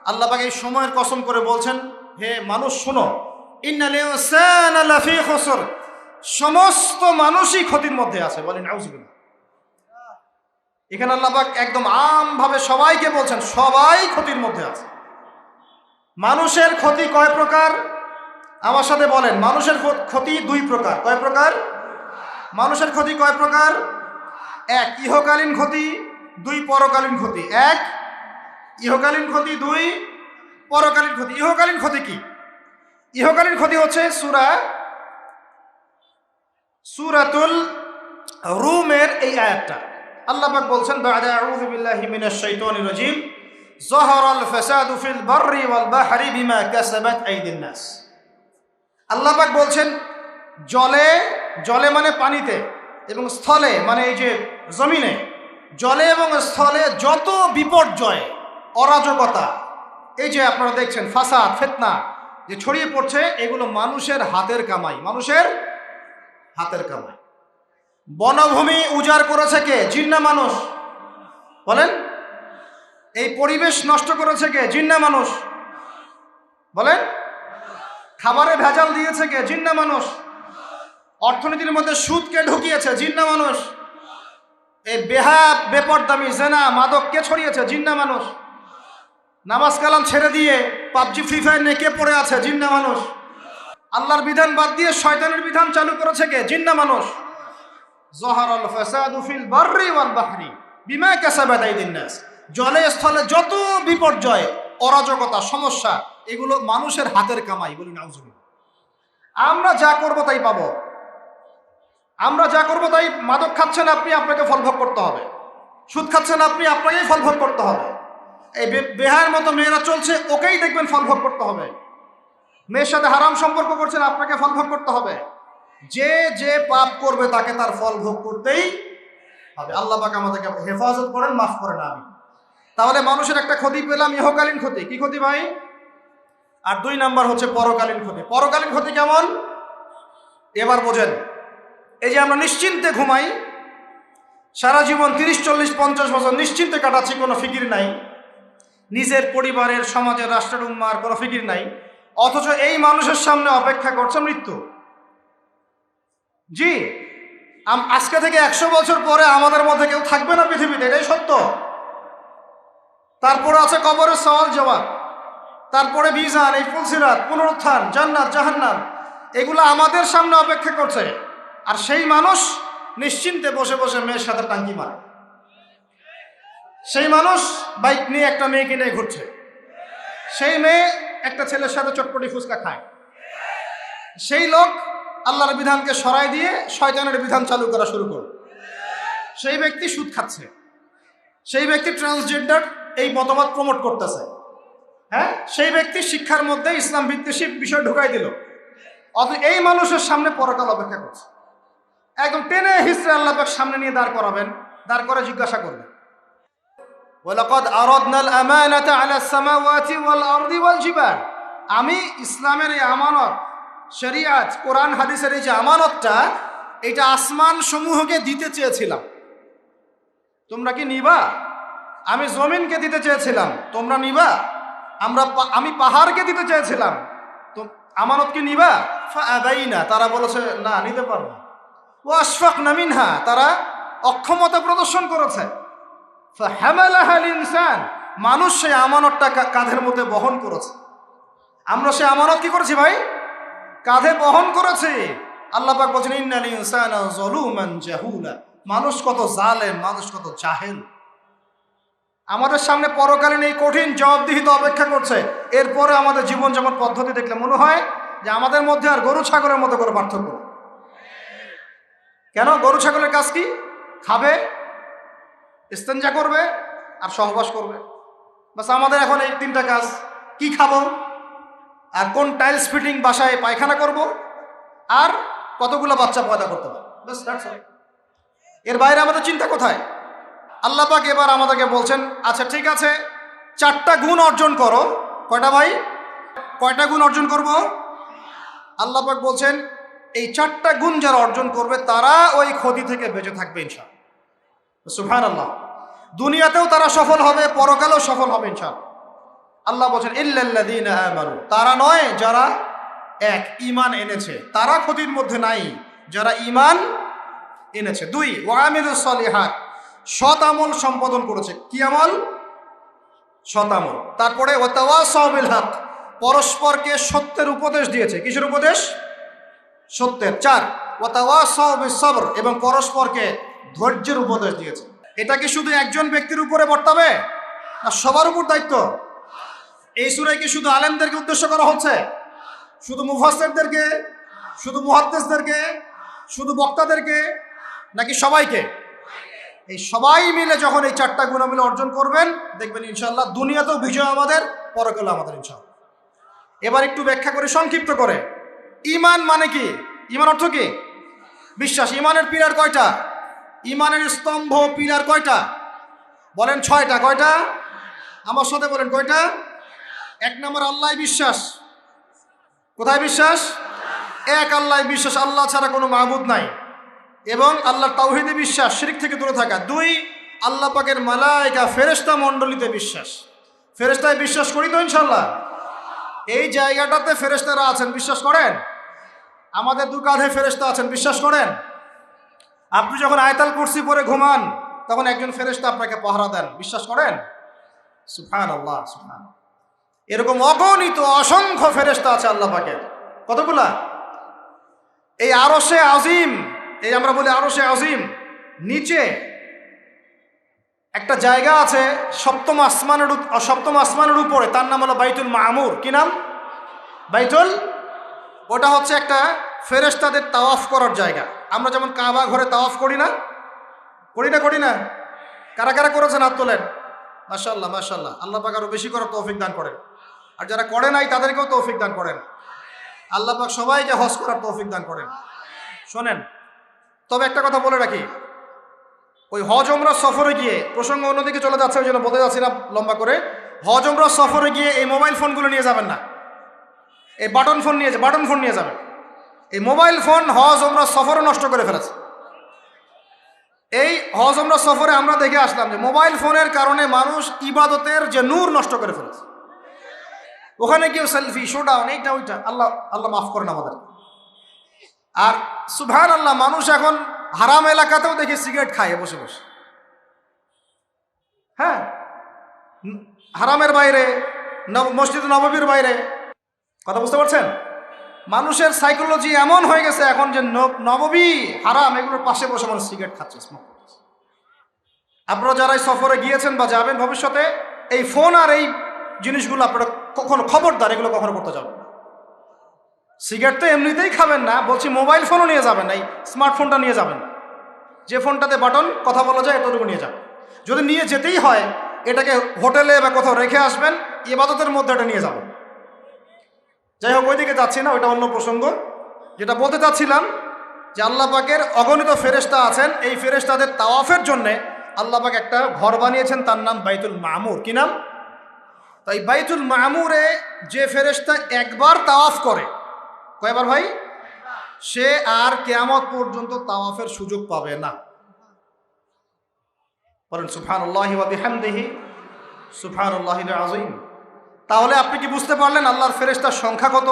আল্লাহ পাক এই সময়ের কসম করে বলছেন, হে মানুষ শোনো, ইন্নাল ইনসানা লাফি খুসর, সমস্ত মানুষই ক্ষতির মধ্যে আছে। বলেন নাউজুবিল্লাহ। এখানে আল্লাহ পাক একদম আমভাবে সবাইকে বলছেন, সবাই ক্ষতির মধ্যে আছে। মানুষের ক্ষতি কয় প্রকার? আমার সাথে বলেন, মানুষের ক্ষতি 2 প্রকার। কয় প্রকার? মানুষের ক্ষতি কয় প্রকার? 1 ইহকালীন ক্ষতি, 2 পরকালীন ক্ষতি। 1 ইহকালীন ক্ষতি, 2 পরকালীন ক্ষতি। ইহকালীন ক্ষতি কি? ইহকালীন ক্ষতি হচ্ছে সূরাতুল রুমের এই আয়াতটা, আল্লাহ পাক বলছেন বা'দা আউযু বিল্লাহি মিনাশ শাইতানির রাজীম যাহারাল ফাসাদু ফিল বাররি ওয়াল বাহরি বিমা কাসাবাত আইদিন নাস। আল্লাহ পাক বলছেন জলে, জলে মানে পানিতে, এবং স্থলে মানে এই যে জমিনে, জলে এবং স্থলে যত বিপর্যয়, অরাজকতা, এই যে আপনারা দেখছেন ফাসাদ, ফিতনা যে ছড়িয়ে পড়ছে, এগুলো মানুষের হাতের কামাই, মানুষের হাতের কামাই। বনভূমি উজাড় করেছে কে? জিন না মানুষ? বলেন। এই পরিবেশ নষ্ট করেছে কে? জিন না মানুষ? বলেন। খাবারে ভেজাল দিয়েছে কে? জিন না মানুষ? অর্থনীতির মধ্যে সুদকে ঢুকিয়েছে জিন না মানুষ? এই বেপরদামি জেনা মাদক কে ছড়িয়েছে? জিন না মানুষ? নামাজ কালাম ছেড়ে দিয়ে পাবজি ফ্রি ফায়ার নিয়ে কে পড়ে আছে? জিন না মানুষ? আল্লাহর বিধান বাদ দিয়ে শয়তানের বিধান চালু করেছে কে? জিন না মানুষ? যাহারাল ফাসাদু ফিল বাররি ওয়াল বাহরি বিমা কাসাবাত আইদিন নাস। জলে স্থলে যত বিপর্যয়, অরাজকতা, সমস্যা, এগুলো মানুষের হাতের কামাই। বলি নাউজুবিল্লাহ। আমরা যা করব তাই পাবো। আমরা যা করব তাই। মাদক খাচ্ছেন আপনি, আপনাকে ফলভোগ করতে হবে। সুদ খাচ্ছেন আপনি, আপনাকেই ফলভোগ করতে হবে। এই বেহার মতো মেয়েরা চলছে, ওকেই দেখবেন ফলভোগ করতে হবে। মেয়ের সাথে হারাম সম্পর্ক করছেন, আপনাকে ফলভোগ করতে হবে। যে যে পাপ করবে তাকে তার ফল ভোগ করতেই হবে। আল্লাহ পাক আমাদেরকে হেফাজত করেন, মাফ করেন। আমি তাহলে মানুষের একটা ক্ষতি পেলাম, ইহকালীন ক্ষতি। কি ক্ষতি ভাই? আর 2 নাম্বার হচ্ছে পরকালীন ক্ষতি। পরকালীন ক্ষতি কেমন? এবার বোঝেন। এই যে আমরা নিশ্চিন্তে ঘুমাই, সারা জীবন 30, 40, 50 বছর নিশ্চিন্তে কাটাচ্ছি, কোনো ফিকির নাই, নিজের পরিবারের, সমাজের, রাষ্ট্রের, উম্মার কোনো ফিকির নাই, অথচ এই মানুষের সামনে অপেক্ষা করছে মৃত্যু। জি, আজকে থেকে 100 বছর পরে আমাদের মধ্যে কেউ থাকবে না পৃথিবীতে, এটাই সত্য। তারপরে আছে কবরের সওয়াল জবাব, তারপরে মিজান, এই ফুলসিরাত, পুনরুত্থান, জান্নাত, জাহান্নাম, এগুলো আমাদের সামনে অপেক্ষা করছে। আর সেই মানুষ নিশ্চিন্তে বসে বসে মেয়ের সাথে টাঙ্কি মারে। সেই মানুষ বাইক নিয়ে একটা মেয়েকে নিয়ে ঘুরছে। সেই মেয়ে একটা ছেলের সাথে চটপটি ফুচকা খায়। সেই লোক আল্লাহর বিধানকে সরাই দিয়ে শয়তানের বিধান চালু করা শুরু করে। সেই ব্যক্তি সুদ খাচ্ছে। সেই ব্যক্তি ট্রান্সজেন্ডার এই মতবাদ প্রমোট করতেছে। হ্যাঁ, সেই ব্যক্তি শিক্ষার মধ্যে ইসলাম বিদ্বেষী বিষয় ঢুকাই দিল। অথচ এই মানুষের সামনে পরকাল অপেক্ষা করছে। একদম টেনে হিস্ট্রি আল্লাহ পাক সামনে নিয়ে দাঁড় করাবেন, দাঁড় করে জিজ্ঞাসা করবেন, ওয়ালাকাদ আরাদনাল আমানাতা আলাস সামাওয়াতি ওয়াল আরদি ওয়াল জিবাল। আমি ইসলামের এই আমানত, শরিয়াত, কোরআন হাদিসের এই যে আমানতটা, এটা আসমান সমূহকে দিতে চেয়েছিলাম, তোমরা কি নিবা? আমি জমিনকে দিতে চেয়েছিলাম, তোমরা নিবা? আমি পাহাড়কে দিতে চেয়েছিলাম, তো আমানত কি নিবা? ফাআবাইনা, তারা বলেছে না, নিতে পারবো। ওয়াশফাকনা মিনহা, তারা অক্ষমতা প্রদর্শন করেছে। ফাহামালাহাল ইনসান, মানুষ সেই আমানতটা কাঁধের মধ্যে বহন করেছে। আমরা সেই আমানত কি করেছি ভাই? কাঁধে বহন করেছি। আল্লাহ পাক বলেন ইন্নাল ইনসানা যালুমান জাহুলা, মানুষ কত জালেম, মানুষ কত জাহেল। আমাদের সামনে পরকালীন এই কঠিন জবাবদিহিতা অপেক্ষা করছে। এরপরে আমাদের জীবনযাপন পদ্ধতি দেখলে মনে হয় যে আমাদের মধ্যে আর গরু ছাগলের মতো কোনো পার্থক্য। কেন? গরু ছাগলের কাজ কি? খাবে, ইস্তেঞ্জা করবে আর সহবাস করবে, বাস। আমাদের এখন এই 3টা কাজ। কি খাবো, আর কোন টাইলস ফিটিং বাসায় পায়খানা করব, আর কতগুলো বাচ্চা পয়দা করতে পারবো, বাস, দ্যাটস অল। এর বাইরে আমাদের চিন্তা কোথায়? আল্লাহ পাক এবার আমাদেরকে বলছেন, আচ্ছা ঠিক আছে, 4টা গুণ অর্জন করো। কয়টা ভাই? কয়টা গুণ অর্জন করব? আল্লাহ পাক বলছেন এই 4টা গুণ যারা অর্জন করবে তারা ওই ক্ষতি থেকে বেঁচে থাকবে ইনশাআল্লাহ। সুবহানাল্লাহ। দুনিয়াতেও তারা সফল হবে, পরকালেও সফল হবে ইনশাআল্লাহ। আল্লাহ বলছেন ইল্লাল্লাযীনা আমানু, তারা নয় যারা এক ঈমান এনেছে, তারা ক্ষতির মধ্যে নাই, যারা ঈমান এনেছে। 2 ওয়া আমিলুস সলিহাত, সৎ আমল সম্পাদন করেছে। কি আমল? সৎ আমল। তারপরে ওয়া তাওয়াসাউ বিল হক, পরস্পরকে সত্যের উপদেশ দিয়েছে। কিসের উপদেশ? সত্যের। 4 ওয়া তাওয়াসাউ বিস সবর, এবং পরস্পরকে ধৈর্যের উপদেশ দিয়েছে। এটা কি শুধু একজন ব্যক্তির উপরে বর্তাবে না সবার উপর দায়িত্ব? এই সূরায় কি শুধু আলেমদেরকে উদ্দেশ্য করা হচ্ছে? শুধু মুফাসসিরদেরকে, শুধু মুহাদ্দিসদেরকে, শুধু বক্তাদেরকে, নাকি সবাইকে? এই সবাই মিলে যখন এই 4টা গুণ মিলে অর্জন করবেন, দেখবেন ইনশাআল্লাহ দুনিয়াতেও বিজয় আমাদের, পরকালেও আমাদের ইনশাআল্লাহ। এবার একটু ব্যাখ্যা করে সংক্ষিপ্ত করে, ঈমান মানে কি? ঈমান অর্থ কি? বিশ্বাস। ঈমানের পিলার কয়টা? ঈমানের স্তম্ভ পিলার কয়টা? বলেন 6টা। কয়টা? আমার সাথে বলেন কয়টা? 1 নম্বর আল্লাহ বিশ্বাস। কোথায় বিশ্বাস? এক আল্লাহ বিশ্বাস, আল্লাহ ছাড়া কোনো মাবুদ নাই। এবং আল্লাহর তাওহীদে বিশ্বাস, শিরক থেকে দূরে থাকা। 2, আল্লাহ পাকের মালায়েকা ফেরেশতা মণ্ডলীতে বিশ্বাস। ফেরেশতায় বিশ্বাস করি তো ইনশাআল্লাহ? এই জায়গাটাতে ফেরেশতারা আছেন, বিশ্বাস করেন? আমাদের 2 কাঁধে ফেরেশতা আছেন, বিশ্বাস করেন? আপনি যখন আয়াতুল কুরসি পড়ে ঘুমান, তখন একজন ফেরেশতা আপনাকে পাহারা দেন, বিশ্বাস করেন? সুবহানাল্লাহ, সুবহানাল্লাহ। এরকম অগণিত অসংখ্য ফেরেশতা আছে আল্লাহ পাকের। কতগুলা? এই আরশে আজিম, এই আমরা বলি আরশে আজিম, নিচে একটা জায়গা আছে 7ম আসমানের উপরে, তার নাম হলো বাইতুল মামুর। কি নাম? বাইতুল। ওটা হচ্ছে একটা ফেরেশতাদের তাওয়াফ করার জায়গা। আমরা যেমন কাবা ঘরে তাওয়াফ করি না? করি না? কারা কারা করেছেন হাত তোলেন? মাশাআল্লাহ, মাশাআল্লাহ। আল্লাহ পাক আরো বেশি করার তৌফিক দান করেন। আর যারা করে নাই তাদেরকেও তৌফিক দান করেন। আল্লাহ পাক সবাইকে হজ করার তৌফিক দান করেন। শোনেন, তবে একটা কথা বলে রাখি, ওই হজ উমরা সফরে গিয়ে, প্রসঙ্গ অন্যদিকে চলে যাচ্ছে, ওই জন্য বলতে যাচ্ছি না লম্বা করে, হজ উমরা সফরে গিয়ে এই মোবাইল ফোনগুলো নিয়ে যাবেন না। এই বাটন ফোন নিয়ে যাবেন। এই মোবাইল ফোন হজ উমরা সফরে নষ্ট করে ফেলেছে। এই হজ উমরা সফরে আমরা দেখে আসলাম যে মোবাইল ফোনের কারণে মানুষ ইবাদতের যে নূর নষ্ট করে ফেলেছে। ওখানে গিয়ে সেলফি, শোডাউন, এইটা ওইটা। আল্লাহ মাফ করেন আমাদের। আর সুবহানাল্লাহ, মানুষ এখন হারাম এলাকাতেও দেখি সিগারেট খায় বসে বসে। হ্যাঁ, হারামের বাইরে, মসজিদ নববীর বাইরে। কথা বুঝতে পারছেন? মানুষের সাইকোলজি এমন হয়ে গেছে এখন যে নববী, হারাম, এগুলোর পাশে বসে মানুষ সিগারেট খাচ্ছে, স্মোক করছে। আপনারা যারা সফরে গিয়েছেন বা যাবেন ভবিষ্যতে, এই ফোন আর এই জিনিসগুলো আপনারা কখনো, খবরদার, এগুলো কখনো করতে যাবেন না। সিগারেট তো এমনিতেই খাবেন না, বলছি মোবাইল ফোনও নিয়ে যাবেন না, এই স্মার্টফোনটা নিয়ে যাবেন না। যে ফোনটাতে বাটন কথা বলা যায় এতটুকু নিয়ে যাবেন। যদি নিয়ে যেতেই হয়, এটাকে হোটেলে বা কোথাও রেখে আসবেন, ইবাদতের মধ্যে এটা নিয়ে যাবেন। যাই হোক, ওইদিকে যাচ্ছি না, ওইটা অন্য প্রসঙ্গ। যেটা বলতে চাচ্ছিলাম যে আল্লাহ পাকের অগণিত ফেরেশতা আছেন। এই ফেরেশতাদের তাওয়াফের জন্যে আল্লাহ পাক একটা ঘর বানিয়েছেন, তার নাম বাইতুল মামুর। কি নাম? তাই বাইতুল মামুরে যে ফেরেশতা একবার তাওয়াফ করে, কয়বার ভাই? সে আর কিয়ামত পর্যন্ত তাওয়াফের সুযোগ পাবে না। বলেন সুবহানাল্লাহি ওয়া বিহামদিহি সুবহানাল্লাহিল আযীম। তাহলে আপনি কি বুঝতে পারলেন আল্লাহর ফেরেশতার সংখ্যা কত?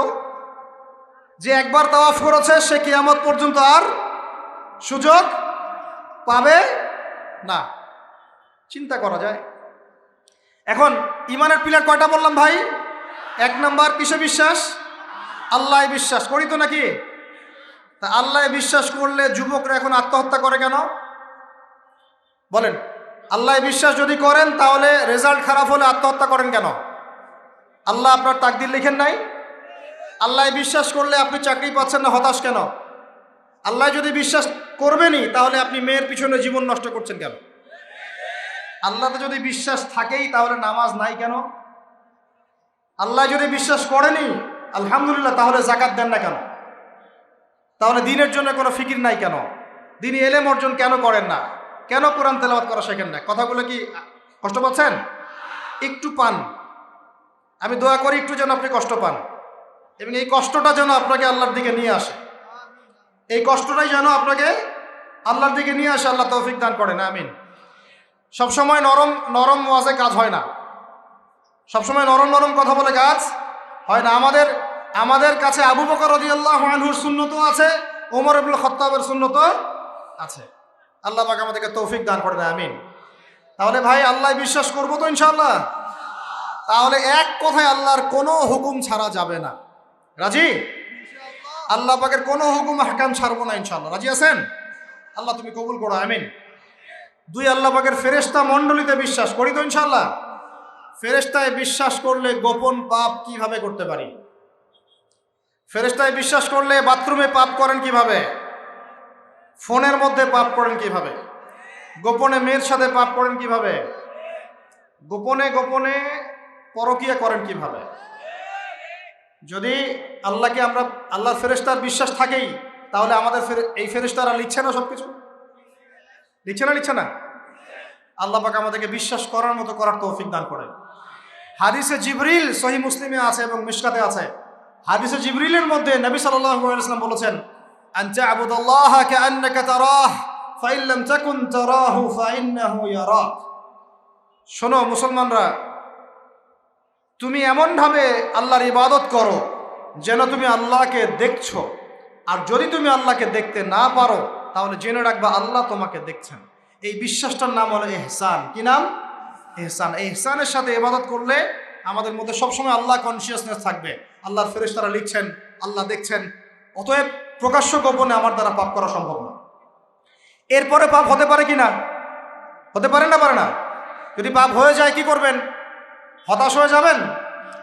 যে একবার তাওয়াফ করেছে সে কিয়ামত পর্যন্ত আর সুযোগ পাবে না। চিন্তা করা যায়। এখন ঈমানের পিলার কয়টা বললাম ভাই? 1 নম্বর কিসে বিশ্বাস? আল্লাহ বিশ্বাস করি তো নাকি? তা আল্লাহ বিশ্বাস করলে যুবকরা এখন আত্মহত্যা করে কেন? বলেন, আল্লাহ বিশ্বাস যদি করেন তাহলে রেজাল্ট খারাপ হলে আত্মহত্যা করেন কেন? আল্লাহ আপনার তাকদির লিখেন নাই? আল্লাহ বিশ্বাস করলে আপনি চাকরি পাচ্ছেন না, হতাশ কেন? আল্লাহ যদি বিশ্বাস করবেনই, তাহলে আপনি মেয়ের পিছনে জীবন নষ্ট করছেন কেন? আল্লাহতে যদি বিশ্বাস থাকেই, তাহলে নামাজ নাই কেন? আল্লাহ যদি বিশ্বাস করেনি, আলহামদুলিল্লাহ, তাহলে যাকাত দেন না কেন? তাহলে দিনের জন্য কোনো ফিকির নাই কেন? দিনই এলেম অর্জন কেন করেন না? কেন কোরআন তেলাওয়াত করা শেখেন না? কথাগুলো কি কষ্ট পাচ্ছেন? একটু পান। আমি দোয়া করি একটু যেন আপনি কষ্ট পান, এবং এই কষ্টটা যেন আপনাকে আল্লাহর দিকে নিয়ে আসে। এই কষ্টটাই যেন আপনাকে আল্লাহর দিকে নিয়ে আসে। আল্লাহ তৌফিক দান করেন, আমিন। সবসময় নরম ওয়াজে কাজ হয় না। সবসময় নরম কথা বলে কাজ হয় না। আমাদের কাছে আবু বকর রাদিয়াল্লাহু আনহুর সুন্নতও আছে, ওমর ইবনে খাত্তাবের সুন্নতও আছে। আল্লাহ পাক আমাদেরকে তৌফিক দান করেন, আমিন। তাহলে ভাই আল্লাহ বিশ্বাস করবো তো ইনশাআল্লাহ? তাহলে এক কথায় আল্লাহর কোনো হুকুম ছাড়া যাবে না। রাজি? আল্লাহ পাকের কোনো হুকুম হাকাম ছাড়বো না ইনশাআল্লাহ। রাজি আছেন? আল্লাহ তুমি কবুল করো, আমিন। 2, আল্লাহ পাকের ফেরেশতা মণ্ডলীতে বিশ্বাস করি তো ইনশাআল্লাহ? ফেরেশতায় বিশ্বাস করলে গোপন পাপ কিভাবে করতে পারি? ফেরেশতায় বিশ্বাস করলে বাথরুমে পাপ করেন কিভাবে? ফোনের মধ্যে পাপ করেন কিভাবে? গোপনে মেয়ের সাথে পাপ করেন কিভাবে? গোপনে গোপনে পরকিয়া করেন কিভাবে? যদি আল্লাহকে আমরা আল্লাহর ফেরেশতার বিশ্বাস থাকেই, তাহলে আমাদের এই ফেরেশতারা লিখছে না সবকিছু? লিখছে না? আল্লাহ পাক আমাদেরকে বিশ্বাস করার মতো করার তৌফিক দান করেন। হাদিসে জিবরিল সহিহ মুসলিমে আছে এবং মিশকাতে আছে। হাদিসে জিবরিলের মধ্যে নবী সাল্লাল্লাহু আলাইহি ওয়াসাল্লাম বলেছেন, আনতা আবুদাল্লাহা কাআন্নাকা তারাহ ফাইন লাম তাকুন তারাহু ফাইন্নাহু ইয়ারাক। শোনো মুসলমানরা, তুমি এমন ভাবে আল্লাহর ইবাদত করো যেন তুমি আল্লাহকে দেখছো, আর যদি তুমি আল্লাহকে দেখতে না পারো তাহলে জেনে রাখবা আল্লাহ তোমাকে দেখছেন। এই বিশ্বাসটার নাম হলো ইহসান। কি নাম? ইহসান। এই ইহসানের সাথে ইবাদত করলে আমাদের মধ্যে সবসময় আল্লাহ কনসিয়াসনেস থাকবে। আল্লাহর ফেরেশতারা লিখছেন, আল্লাহ দেখছেন। অতএব প্রকাশ্য গোপনে আমার দ্বারা পাপ করা সম্ভব না। এরপরে পাপ হতে পারে কি না? হতে পারে না? পারে না? যদি পাপ হয়ে যায় কি করবেন? হতাশ হয়ে যাবেন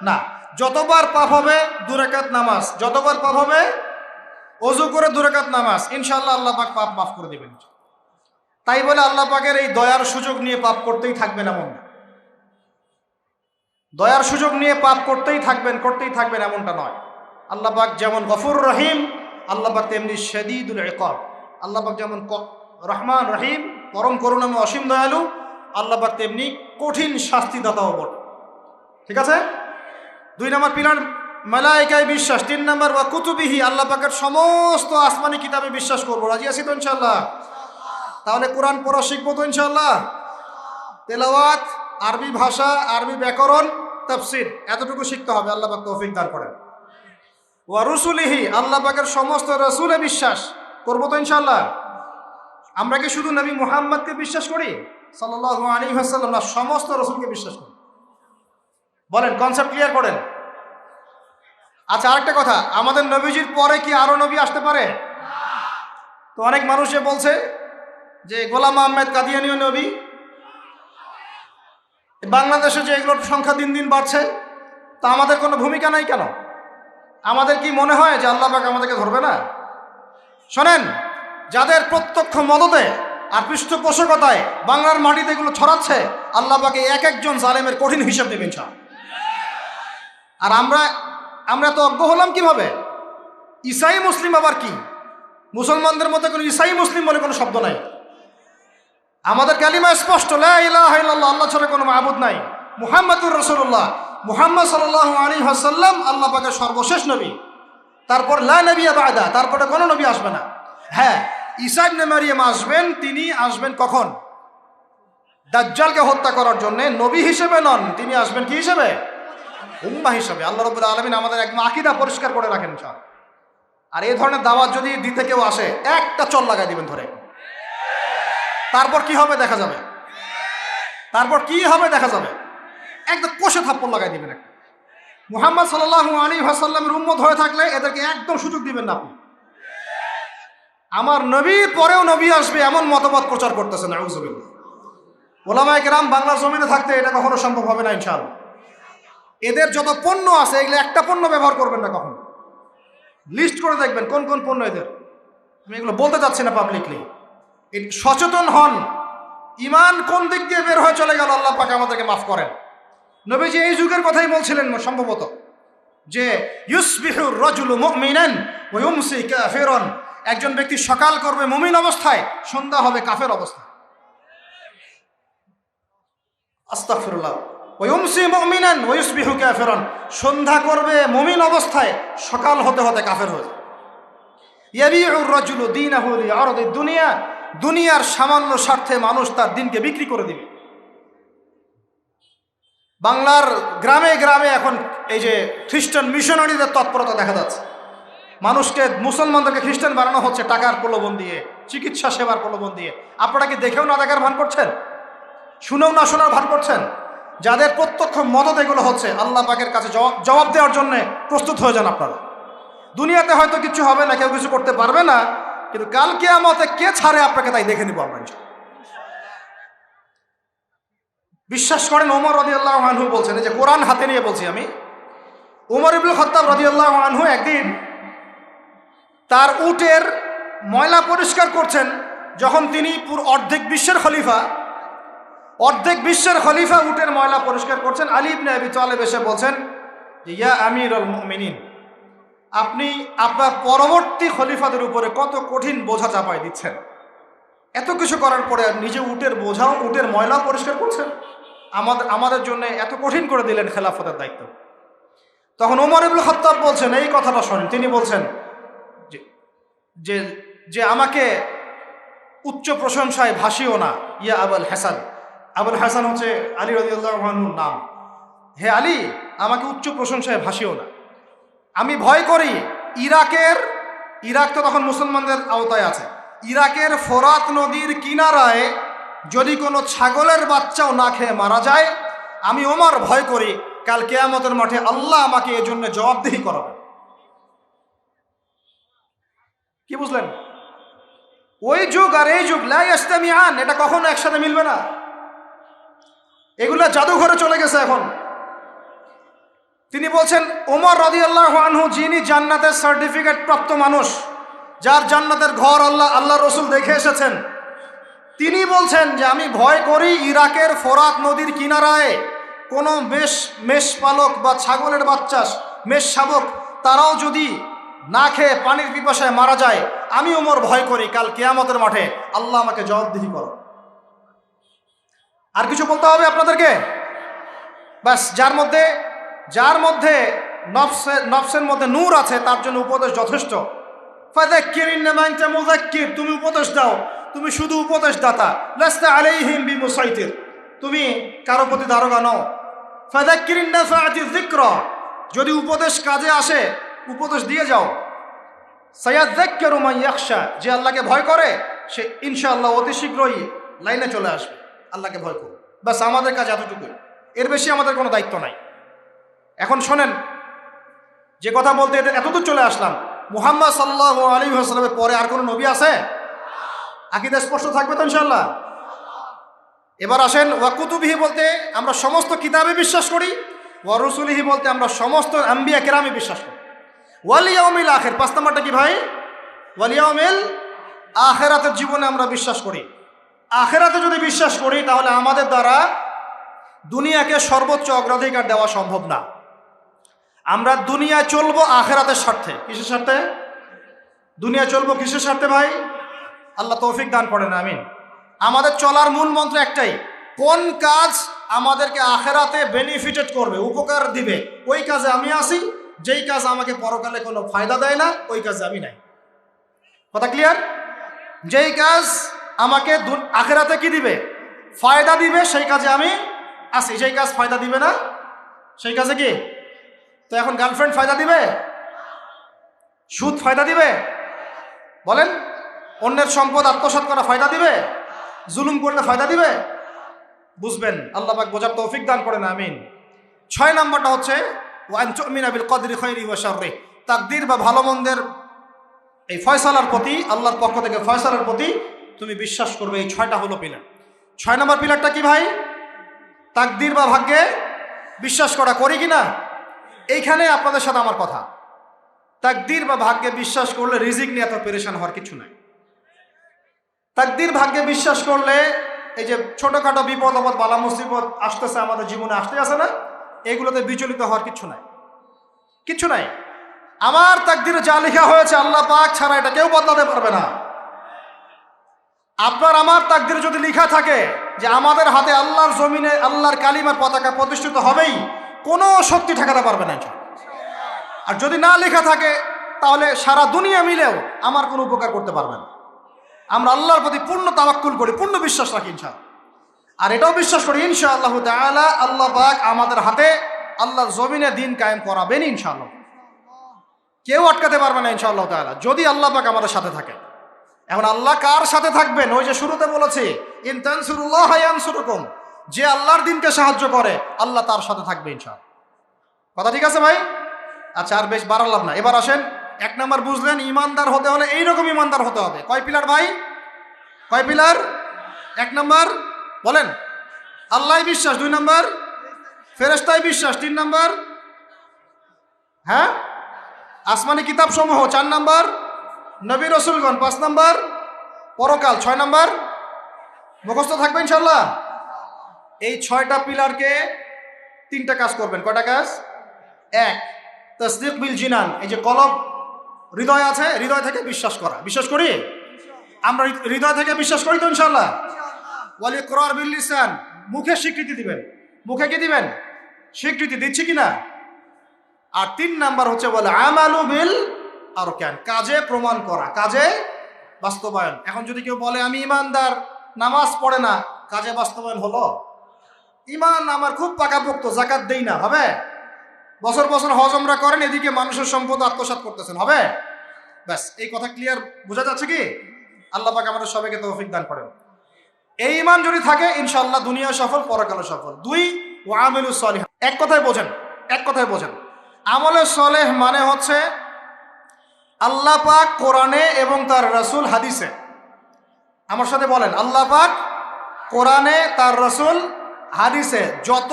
না। যতবার পাপ হবে 2 রাকাত নামাজ, যতবার পাপ হবে ওযু করে 2 রাকাত নামাজ, ইনশাআল্লাহ আল্লাহ পাক পাপ মাফ করে দিবেন। তাই বলে আল্লাহ পাকের এই দয়ার সুযোগ নিয়ে পাপ করতেই থাকবেন এমন না। দয়ার সুযোগ নিয়ে পাপ করতেই থাকবেন এমনটা নয়। আল্লাহ পাক যেমন গফুর রহিম, আল্লাহ পাক তেমনি শাদীদুল ইকাব। আল্লাহ পাক যেমন রহমান রহিম, পরম করুণাময় অসীম দয়ালু, আল্লাহ পাক তেমনি কঠিন শাস্তিদাতাও বটে। ঠিক আছে? 2 নম্বর পিলার মালায়েকায় বিশ্বাস। 3 নম্বর ওয়া কুতুবিহি, আল্লাহ পাকের সমস্ত আসমানি কিতাবে বিশ্বাস করব। রাজি আছি তো ইনশাআল্লাহ? তাহলে কোরআন পড়া শিখবো তো ইনশাআল্লাহ? তেলাওয়াত, আরবি ভাষা, আরবি ব্যাকরণ, তাফসীর এতটুকু শিখতে হবে। আল্লাহ পাক তৌফিক দান করেন। ওয়া রুসুলিহি, আল্লাহ পাকের সমস্ত রাসূলে বিশ্বাস করব তো ইনশাআল্লাহ? আমরা কি শুধু নবী মুহাম্মদকে বিশ্বাস করি সাল্লাল্লাহু আলাইহি ওয়াসাল্লাম, না সমস্ত রাসূলকে বিশ্বাস করি? বলেন, কনসেপ্ট ক্লিয়ার করেন। আচ্ছা, আরেকটা কথা, আমাদের নবীজির পরে কি আরো নবী আসতে পারে? তো অনেক মানুষে বলছে যে গোলাম আহমেদ কাদিয়ানীও নবী। বাংলাদেশে যে এগুলোর সংখ্যা দিন দিন বাড়ছে, তা আমাদের কোনো ভূমিকা নাই কেন? আমাদের কি মনে হয় যে আল্লাহ পাক আমাদেরকে ধরবে না? শোনেন, যাদের প্রত্যক্ষ মদতে আর পৃষ্ঠপোষকতায় বাংলার মাটিতে এগুলো ছড়াচ্ছে, আল্লাহ পাকে এক একজন জালেমের কঠিন হিসাব দেবেন ইনশাআল্লাহ। আর আমরা তো অজ্ঞ হলাম কিভাবে? ঈসাই মুসলিম আবার কি? মুসলমানদের মধ্যে কোনো ঈসাই মুসলিম বলে কোনো শব্দ নাই। আমাদের কালিমা স্পষ্ট, লা ইলাহা ইল্লাল্লাহ, আল্লাহ ছাড়া কোনো মাবুদ নাই। মুহাম্মাদুর রাসূলুল্লাহ, মুহাম্মদ সাল্লাল্লাহু আলাইহি ওয়াসাল্লাম আল্লাহ পাকের সর্বশেষ নবী। তারপর লা নবিয়্যা বা'দা, তারপরে কোনো নবী আসবে না। হ্যাঁ, ঈসা ইবনে মারইয়াম আসবেন। তিনি আসবেন কখন? দাজ্জালকে হত্যা করার জন্য। নবী হিসেবে নন, তিনি আসবেন কি হিসেবে? উম্মাহ হিসেবে। আল্লাহ রাব্বুল আলামিন আমাদের একদম আকীদা পরিষ্কার করে রাখেন ইনশাআল্লাহ। আর এই ধরনের দাওয়াত যদি দিতে কেউ আসে, একটা চল লাগাই দিবেন ধরে। তারপর কি হবে দেখা যাবে। একদম কষে থাপ্পড় লাগাই দিবেন একটা। মুহাম্মদ সাল্লাল্লাহু আলাইহি ওয়াসাল্লামের উম্মত হয়ে থাকলে এদেরকে একদম সুযোগ দিবেন না আপনি। আমার নবীর পরেও নবী আসবে এমন মতবাদ প্রচার করতেছেন, নাউযুবিল্লাহ। ওলামায়ে কেরাম বাংলার জমিনে থাকতে এটা কখনো সম্ভব হবে না ইনশাআল্লাহ। এদের যত পণ্য আছে, এগুলো একটা পণ্য ব্যবহার করবেন না কখনো। লিস্ট করে দেখবেন কোন কোন পণ্য এদের। আমি এগুলো বলতে চাচ্ছি না পাবলিকলি। সচেতন হন, ইমান কোন দিক দিয়ে বের হয়ে চলে গেল, আল্লাহ পাক আমাদেরকে মাফ করেন। নবীজি এই যুগের কথাই বলছিলেন সম্ভবত, যে ইউসবিহুর রাজুলু মুমিনান ওয়া ইউমসি কাফিরান, একজন ব্যক্তি সকাল করবে মুমিন অবস্থায়, সন্ধ্যা হবে কাফের অবস্থায়। আস্তাগফিরুল্লাহ। ওয়া ইউমসি মুমিনান ওয়া ইউসবিহু কাফিরান, সন্ধ্যা করবে মুমিন অবস্থায়, সকাল হতে হতে কাফের হয়ে যাবে। ইয়াবিউর রাজুলু দীনাহু লিআরদিদ দুনিয়া, দুনিয়ার সামান্য স্বার্থে মানুষ তার দিনকে বিক্রি করে দিবে। বাংলার গ্রামে গ্রামে এখন এই যে খ্রিস্টান মিশনারিদের তৎপরতা দেখা যাচ্ছে। মানুষকে, মুসলমানদেরকে খ্রিস্টান বানানো হচ্ছে টাকার প্রলোভন দিয়ে, চিকিৎসা সেবার প্রলোভন দিয়ে। আপনারা কি দেখেও না দেখার ভান করছেন? শুনেও না শোনার ভান করছেন? যাদের প্রত্যক্ষ মদত এগুলো হচ্ছে, আল্লাহ পাকের কাছে জবাব দেওয়ার জন্য প্রস্তুত হয়ে যান আপনারা। দুনিয়াতে হয়তো কিছু হবে না, কেউ কিছু করতে পারবে না, কিন্তু কাল কিয়ামতে কে ছাড়ে আপনাকে তাই দেখে নিব আমরা। বিশ্বাস করেন, ওমর রাদিয়াল্লাহু আনহু বলছেন, এই যে কোরআন হাতে নিয়ে বলছি আমি, ওমর ইবনুল খাত্তাব রাদিয়াল্লাহু আনহু একদিন তার উটের ময়লা পরিষ্কার করছেন, যখন তিনি পুরো অর্ধেক বিশ্বের খলিফা উটের ময়লা পরিষ্কার করছেন, আলী ইবনে আবি তালেব এসে বলছেন যে ইয়া আমিরুল মুমিনিন, আপনি আপনার পরবর্তী খলিফাদের উপরে কত কঠিন বোঝা চাপাই দিচ্ছেন। এত কিছু করার পরে নিজে উটের ময়লা পরিষ্কার করছেন, আমাদের জন্য এত কঠিন করে দিলেন খেলাফতের দায়িত্ব। তখন ওমর ইবনে খাত্তাব বলছেন, এই কথাটা শোনেন, তিনি বলছেন যে যে আমাকে উচ্চ প্রশংসায় ভাসিও না ইয়া আবুল হাসান। আবুল হাসান হচ্ছে আলী রাদিয়াল্লাহু আনহুর নাম। হে আলী, আমাকে উচ্চ প্রশংসায় ভাসিও না। আমি ভয় করি ইরাক তো তখন মুসলমানদের আওতায় আছে, ইরাকের ফোরাত নদীর কিনারায় যদি কোনো ছাগলের বাচ্চাও না খেয়ে মারা যায়, আমি ওমর ভয় করি কাল কিয়ামতের মাঠে আল্লাহ আমাকে এর জন্য জবাবদিহি করাবে। কি বুঝলেন? ওই যুগ আর এই যুগ লা ইয়াস্তামিআন, এটা কখনো একসাথে মিলবে না। এগুলা জাদুঘরে চলে গেছে এখন। তিনি বলছেন ওমর রাদিয়াল্লাহু আনহু, যিনি জান্নাতের সার্টিফিকেট প্রাপ্ত মানুষ, যার জান্নাতের ঘর আল্লাহ রসুল দেখে এসেছেন, তিনি বলছেন যে আমি ভয় করি ইরাকের ফোরাত নদীর কিনারায় কোনো মেষ পালক বা ছাগলের বাচ্চা, মেষ শাবক, তারাও যদি না খেয়ে পানির পিপাসায় মারা যায়, আমি ওমর ভয় করি কাল কিয়ামতের মাঠে আল্লাহ আমাকে জবাবদিহি করো। আর কিছু বলতে হবে আপনাদেরকে? ব্যাস, যার মধ্যে নফসের মধ্যে নূর আছে তার জন্য উপদেশ যথেষ্ট। ফাযাক্কির ইন্নামা আনতা মুযাক্কির, তুমি উপদেশ দাও, তুমি শুধু উপদেশ দাতা। লাস্তা আলাইহিম বিমুসাইতির, তুমি কারো প্রতি দারোগা নও। ফাযাক্কির ইন নাফাআতিয যিকরা, যদি উপদেশ কাজে আসে উপদেশ দিয়ে যাও। সায়াযাক্কারু মান ইয়াখশা, যে আল্লাহকে ভয় করে সে ইনশাআল্লাহ অতি শীঘ্রই লাইনে চলে আসবে। আল্লাহকে ভয় করো, বাস আমাদের কাজ এতটুকুই, এর বেশি আমাদের কোনো দায়িত্ব নাই। এখন শোনেন, যে কথা বলতে এতদূর চলে আসলাম, মুহাম্মদ সাল্লাল্লাহু আলাইহি ওয়াসাল্লামের পরে আর কোনো নবী আছে? আকীদা স্পষ্ট থাকবে তো ইনশাআল্লাহ? এবার আসেন, ওয়া কুতুবিহি বলতে আমরা সমস্ত কিতাবে বিশ্বাস করি, ওয়া রুসুলিহি বলতে আমরা সমস্ত আম্বিয়া কেরামে বিশ্বাস করি। ওয়াল ইয়াউমিল আখির, 5 নাম্বারটা কি ভাই? ওয়াল ইয়াউমিল আখিরাতের জীবনে আমরা বিশ্বাস করি। আখিরাতে যদি বিশ্বাস করি তাহলে আমাদের দ্বারা দুনিয়াকে সর্বোচ্চ অগ্রাধিকার দেওয়া সম্ভব না। আমরা দুনিয়ায় চলবো আখিরাতের স্বার্থে। কিসের স্বার্থে? দুনিয়া চলবো কিসের স্বার্থে ভাই? আল্লাহ তৌফিক দান করেন, আমিন। আমাদের চলার মূল মন্ত্র একটাই, কোন কাজ আমাদেরকে আখিরাতে বেনিফিটেড করবে, উপকার দিবে, ওই কাজে আমি আসি। যেই কাজ আমাকে পরকালে কোনো ফায়দা দেয় না ওই কাজে আমি নাই। কথা ক্লিয়ার? যেই কাজ আমাকে আখিরাতে কি দিবে, ফায়দা দিবে, সেই কাজে আমি আসি। যেই কাজ ফায়দা দিবে না সেই কাজে কি? তো এখন গার্লফ্রেন্ড ফায়দা দিবে? সুদ ফায়দা দিবে? বলেন, অন্যের সম্পদ আত্মসাৎ করা ফায়দা দিবে? জুলুম করলে ফায়দা দিবে? বুঝবেন, আল্লাহ পাক বোঝার তৌফিক দান করেন, আমিন। 6 নম্বরটা হচ্ছে ওয়া আন তুমিনা বিল কদরি খাইরি ওয়া শাররি, তাকদীর বা ভালো মন্দের এই ফয়সালার প্রতি, আল্লাহর পক্ষ থেকে ফয়সালার প্রতি তুমি বিশ্বাস করবে। এই 6টা হলো পিলার। 6 নম্বর পিলারটা কি ভাই? তাকদীর বা ভাগ্যে বিশ্বাস করা, করি কি না? এইখানে আপনাদের সাথে আমার কথা, তাকদীর বা ভাগ্যে বিশ্বাস করলে রিজিক নিয়ে এত পেরেশান হওয়ার কিছু নাই। তাকদীর ভাগ্যে বিশ্বাস করলে এই যে ছোটখাটো বিপদ আপদ বালা মুসিবত আসতেছে আমাদের জীবনে, আসতে আছে না, এগুলোতে বিচলিত হওয়ার কিছু নাই, কিছু নাই। আমার তাকদীরে যা লেখা হয়েছে আল্লাহ পাক ছাড়া এটা কেউ বদলাতে পারবে না। আপনার আমার তাকদীরে যদি লেখা থাকে যে আমাদের হাতে আল্লাহর জমিনে আল্লাহর কালিমার পতাকা প্রতিষ্ঠিত হবেই, কোনো শক্তি ঠেকাতে পারবে না। আর যদি না লেখা থাকে তাহলে সারা দুনিয়া মিলেও আমার কোনো উপকার করতে পারবে না। আমরা আল্লাহর প্রতি পূর্ণ তাওয়াক্কুল করি, পূর্ণ বিশ্বাস রাখি ইনশাআল্লাহ। আর এটাও বিশ্বাস করি ইনশাআল্লাহু তাআলা আল্লাহ পাক আমাদের হাতে আল্লাহর জমিনে দিন কায়েম করাবেন ইনশাআল্লাহ। কেউ আটকাতে পারবে না ইনশাআল্লাহু তাআলা, যদি আল্লাহ পাক আমাদের সাথে থাকে। এখন আল্লাহ কার সাথে থাকবেন? ওই যে শুরুতে বলেছি, ইন তানসুরুল্লাহ ইয়ানসুরুকুম, যে আল্লাহর দিনকে সাহায্য করে আল্লাহ তার সাথে থাকবে ইনশাআল্লাহ। কথা ঠিক আছে ভাই? আচ্ছা, আর বেশ বাড়ালাম না। এবার আসেন, 1 নম্বর বুঝলেন, ইমানদার হতে হলে এইরকম ইমানদার হতে হবে। কয় পিলার ভাই? কয় পিলার? 1 নম্বর বলেন আল্লাহ বিশ্বাস, 2 নম্বর ফেরেশতায় বিশ্বাস, 3 নম্বর হ্যাঁ আসমানি কিতাব সমূহ, 4 নম্বর নবী রাসূলগণ, 5 নম্বর পরকাল। 6 নাম্বার মুখস্থ থাকবে ইনশাল্লাহ। এই 6টা পিলারকে 3টা কাজ করবেন। কয়টা কাজ? 1, তাসদীক বিল জিনান, এই যে কলব হৃদয় আছে, হৃদয় থেকে বিশ্বাস করা। বিশ্বাস করি আমরা, হৃদয় থেকে বিশ্বাস করি তো ইনশাল্লাহ। ওয়াল ইকরার বিল লিসান, মুখে স্বীকৃতি দিবেন। মুখে কি দিবেন? স্বীকৃতি দিচ্ছি কিনা। আর 3 নাম্বার হচ্ছে ওয়াল আমালু বিল আরকান, কাজে প্রমাণ করা, কাজে বাস্তবায়ন। এখন যদি কেউ বলে আমি ইমানদার, নামাজ পড়ে না, কাজে বাস্তবায়ন হলো? ইমান আমার খুব পাকাপোক্ত, যাকাত দেই না, হবে? বছর বছর হজ উমরা করেন, এদিকে মানুষের সম্পদ আত্মসাৎ করতেছেন, হবে? ব্যাস, এই কথা ক্লিয়ার বোঝা যাচ্ছে কি? আল্লাহ পাক আমাদের সবাইকে তৌফিক দান করেন। এই ইমান যদি থাকে ইনশাআল্লাহ দুনিয়া সফল, পরকালে সফল। 2, ওয়া আমিলুস সলিহ। এক কথায় বোঝেন, এক কথায় বোঝেন, আমলে সলেহ মানে হচ্ছে আল্লাহ পাক কোরআনে এবং তার রাসূল হাদিসে, আমার সাথে বলেন, আল্লাহ পাক কোরআনে তার রাসূল হাদিসে যত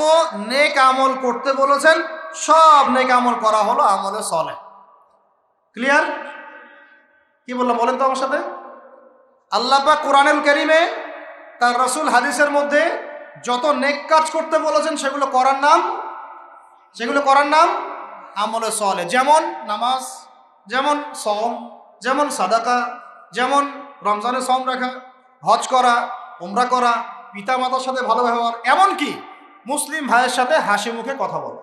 নেক আমল করতে বলেছেন সব নেক আমল করা হলো আমলে সলেহ। ক্লিয়ার? কি বললাম বলেন তো আমার সাথে? আল্লাহ পাক কোরআনুল কারীমে তার রাসূল হাদিসের মধ্যে যত নেক কাজ করতে বলেছেন সেগুলো করার নাম, সেগুলো করার নাম আমলে সলেহ। যেমন নামাজ, যেমন সওম, যেমন সাদাকা, যেমন রমজানে সওম রাখা, হজ করা, উমরা করা, পিতা মাতার সাথে ভালো ব্যবহার, এমনকি মুসলিম ভাইয়ের সাথে হাসি মুখে কথা বলা,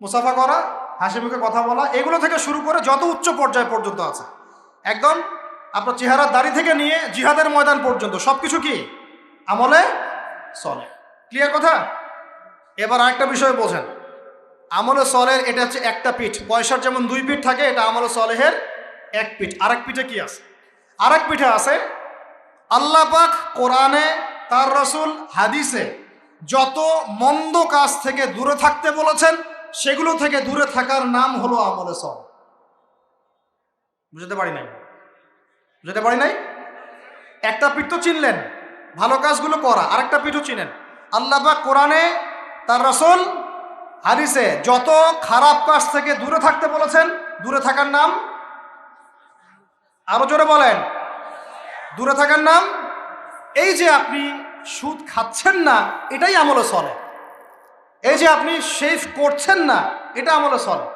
মুসাফা করা, হাসি মুখে কথা বলা, এগুলো থেকে শুরু করে যত উচ্চ পর্যায় পর্যন্ত আছে, একদম আপনার চেহারার দাড়ি থেকে নিয়ে জিহাদের ময়দান পর্যন্ত সবকিছু কি আমলে সলেহ। ক্লিয়ার কথা? এবার আরেকটা বিষয় বোঝেন, আমলে সলেহের এটা হচ্ছে একটা পিঠ। পয়সার যেমন 2 পিঠ থাকে, এটা আমলে সলেহের 1 পিঠ। আরেক পিঠে কি আছে? আরেক পিঠে আছে আল্লাহ পাক কোরআনে তার রাসূল হাদিসে যত মন্দ কাজ থেকে দূরে থাকতে বলেছেন সেগুলো থেকে দূরে থাকার নাম হলো আমলে সলেহ। বুঝতে পারি নাই? বুঝতে পারি নাই? একটা পিঠ তো চিনলেন, ভালো কাজগুলো করা। আরেকটা পিঠও চিনেন, আল্লাহ পাক কোরআনে তার রাসূল হাদিসে যত খারাপ কাজ থেকে দূরে থাকতে বলেছেন, দূরে থাকার নাম, আরো জোরে বলেন, দূরে থাকার নাম। এই যে আপনি সুদ খাচ্ছেন না, এটাই আমলে সলেহ। এই যে আপনি শেভ করছেন না, এটা আমলে সলেহ।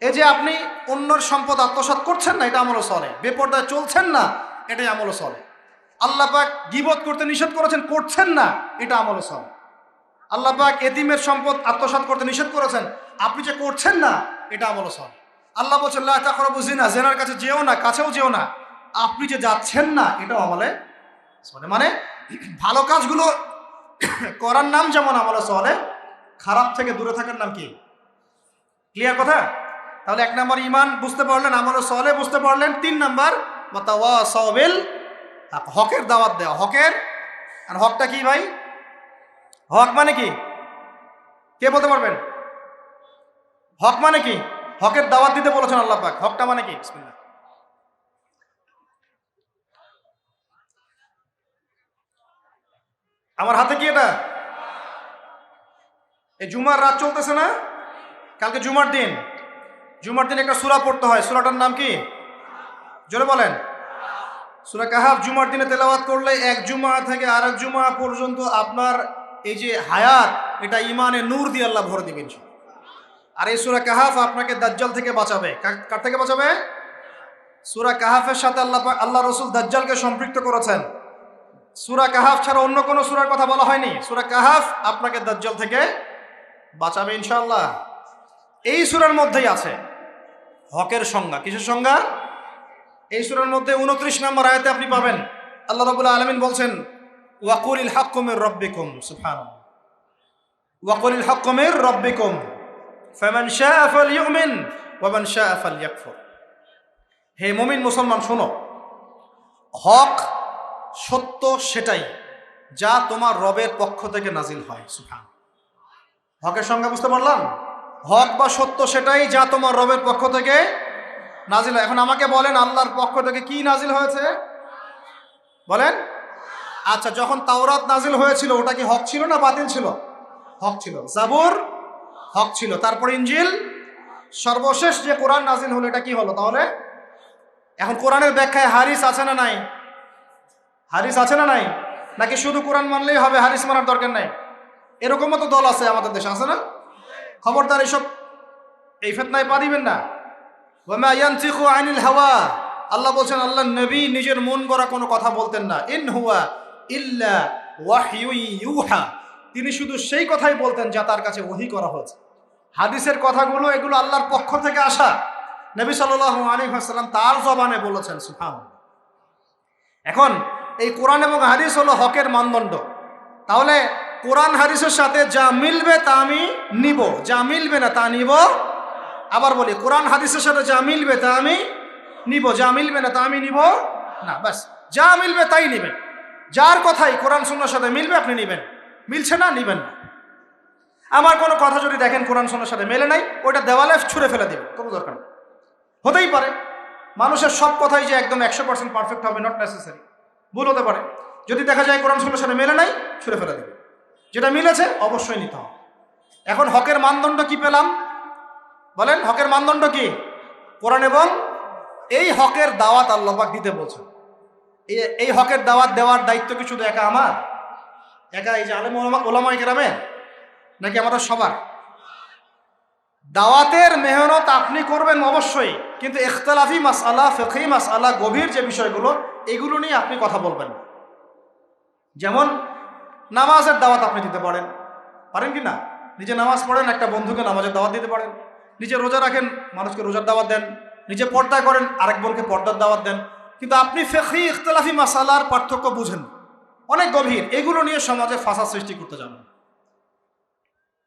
এই যে আপনি অন্যর সম্পদ আত্মসাৎ করছেন না, এটা আমলে সলেহ। বেপরদায় চলছেন না, এটাই আমলে সলেহ। আল্লাহ পাক গীবত করতে নিষেধ করেছেন, করছেন না, এটা আমলে সলেহ। আল্লাহ পাক এতিমের সম্পদ আত্মসাৎ করতে নিষেধ করেছেন, আপনি যে করছেন না, এটা আমলে সলেহ। আল্লাহ বলছেন লা তাকরাবু জিনা, জিনার কাছে যেও না, কাছেও যেও না, আপনি যে যাচ্ছেন না, এটাও আমলে সলেহ। মানে ভালো কাজগুলো করার নাম যেমন আমলে সলেহ, খারাপ থেকে দূরে থাকার নাম কি? ক্লিয়ার কথা? তাহলে 1 নাম্বার ইমান বুঝতে পারলেন, আমলে সলেহ বুঝতে পারলেন। 3 নাম্বার ওয়াতাওয়াসাউ বিল হক, হকের দাওয়াত দেওয়া। হকের, আর হকটা কি ভাই? হক মানে কি? কে বলতে পারবেন? হক মানে কি? হকের দাওয়াত দিতে বলেছেন আল্লাহ পাক, হকটা মানে কি? বিসমিল্লাহ। আমার হাতে কি এটা? এই জুমার রাত চলতেছে না, কালকে জুমার দিন। জুমার দিন একটা সূরা পড়তে হয়, সূরাটার নাম কি? জোরে বলেন। সূরা কাহাফ জুমার দিনে তেলাওয়াত করলে 1 জুমা থেকে আরেক জুমা পর্যন্ত আপনার এই যে হায়াত, এটা ইমানে নূর দিয়ে আল্লাহ ভরে দিবেন। আর এই সূরা কাহাফ আপনাকে দাজ্জাল থেকে বাঁচাবে। কার থেকে বাঁচাবে? সূরা কাহাফের সাথে আল্লাহ রাসূল দাজ্জালকে সম্পৃক্ত করেছেন। সূরা কাহাফ ছাড়া অন্য কোনো সূরার কথা বলা হয়নি। সূরা কাহাফ আপনাকে দাজ্জাল থেকে বাঁচাবে ইনশাআল্লাহ। এই সূরার মধ্যেই আছে হকের সংজ্ঞা। কিসের সংজ্ঞা? এই সূরার মধ্যে 29 নম্বর আয়াতে আপনি পাবেন আল্লাহ রাব্বুল আলামিন বলছেন ওয়াকুলিল হাক্কু মির রাব্বিকুম, সুবহানাল্লাহ, ওয়াকুলিল হাক্কু মির রাব্বিকুম ফামান শাআ ফালইউমিন ওয়া মান শাআ ফালইয়াকফুর। হে মুমিন মুসলমান শোনো, হক সত্য সেটাই যা তোমার রবের পক্ষ থেকে নাজিল হয়। সুবহানাল্লাহ। হকের সংজ্ঞা বুঝতে পারলাম? হক বা সত্য সেটাই যা তোমার রবের পক্ষ থেকে নাজিল হয়। এখন আমাকে বলেন আল্লাহর পক্ষ থেকে কি নাজিল হয়েছে? বলেন। আচ্ছা, যখন তাওরাত নাজিল হয়েছিল ওটা কি হক ছিল না বাতিল ছিল? হক ছিল। জাবুর হক ছিল, তারপর ইনজিল, সর্বশেষ যে কোরআন নাজিল হলো এটা কি হলো তাহলে? এখন কোরআনের ব্যাখ্যায় হাদিস আছে না নাই? হাদিস আছে না নাই? নাকি শুধু কোরআন মানলেই হবে, হাদিস মানার দরকার নাই? এরকমও তো দল আছে আমাদের দেশে, আছে না? খবরদার এসব এই ফিতনায় পা দিবেন না। ওয়ামা ইয়ানতিকু আনিল হাওয়া, আল্লাহ বলছেন আল্লাহ নবী নিজের মন গড়া কোনো কথা বলতেন না। ইন হুয়া ইল্লা ওয়াহয়ু ইউহা, তিনি শুধু সেই কথাই বলতেন যা তার কাছে ওহী করা হয়েছে। হাদিসের কথাগুলো এগুলো আল্লাহর পক্ষ থেকে আসা, নবী সাল্লাল্লাহু আলাইহি ওয়াসাল্লাম তার জবানে বলেছেন। সুবহানাল্লাহ। এখন এই কোরআন এবং হাদিস হলো হকের মানদণ্ড। তাহলে কোরআন হাদিসের সাথে যা মিলবে তা আমি নিব, যা মিলবে না তা নিব। আবার বলি, কোরআন হাদিসের সাথে যা মিলবে তা আমি নিব, যা মিলবে না তা আমি নিব না। ব্যাস, যা মিলবে তাই নিবেন। যার কথাই কোরআন সুন্নাহর সাথে মিলবে আপনি নিবেন, মিলছে না নিবেন না। আমার কোনো কথা যদি দেখেন কোরআন সুন্নাহর সাথে মেলে নাই, ওইটা দেওয়ালে ছুঁড়ে ফেলে দিবেন, কোনো দরকার নেই। হতেই পারে মানুষের সব কথাই যে একদম 100% পারফেক্ট হবে, নট নেসেসারি, ভুল হতে পারে। যদি দেখা যায় কোরআন সুন্নাহর সাথে মেলে নাই, ছুঁড়ে ফেলে দিবেন। যেটা মিলেছে অবশ্যই নিতে হবে। এখন হকের মানদণ্ড কি পেলাম বলেন? হকের মানদণ্ড কি? কোরআন এবং এই হকের দাওয়াত আল্লাহ পাক দিতে বলছেন। এই হকের দাওয়াত দেওয়ার দায়িত্ব কি শুধু একা আমার, একা এই যে আলেম ওলামায়ে কেরামের, নাকি আমাদের সবার? দাওয়াতের মেহনত আপনি করবেন অবশ্যই, কিন্তু ইখতিলাফি মাসআলা, ফিকহি মাসআলা, গভীর যে বিষয়গুলো, এগুলো নিয়ে আপনি কথা বলবেন। যেমন নামাজের দাওয়াত আপনি দিতে পারেন, পারেন কি না? নিজে নামাজ পড়েন, একটা বন্ধুকে নামাজের দাওয়াত দিতে পারেন। নিজে রোজা রাখেন, মানুষকে রোজার দাওয়াত দেন। নিজে পর্দা করেন, আরেক বোনকে পর্দার দাওয়াত দেন। কিন্তু আপনি ফিকহি ইখতিলাফি মাসআলার পার্থক্য বুঝেন, অনেক গভীর, এগুলো নিয়ে সমাজে ফাসাদ সৃষ্টি করতে যাবেন।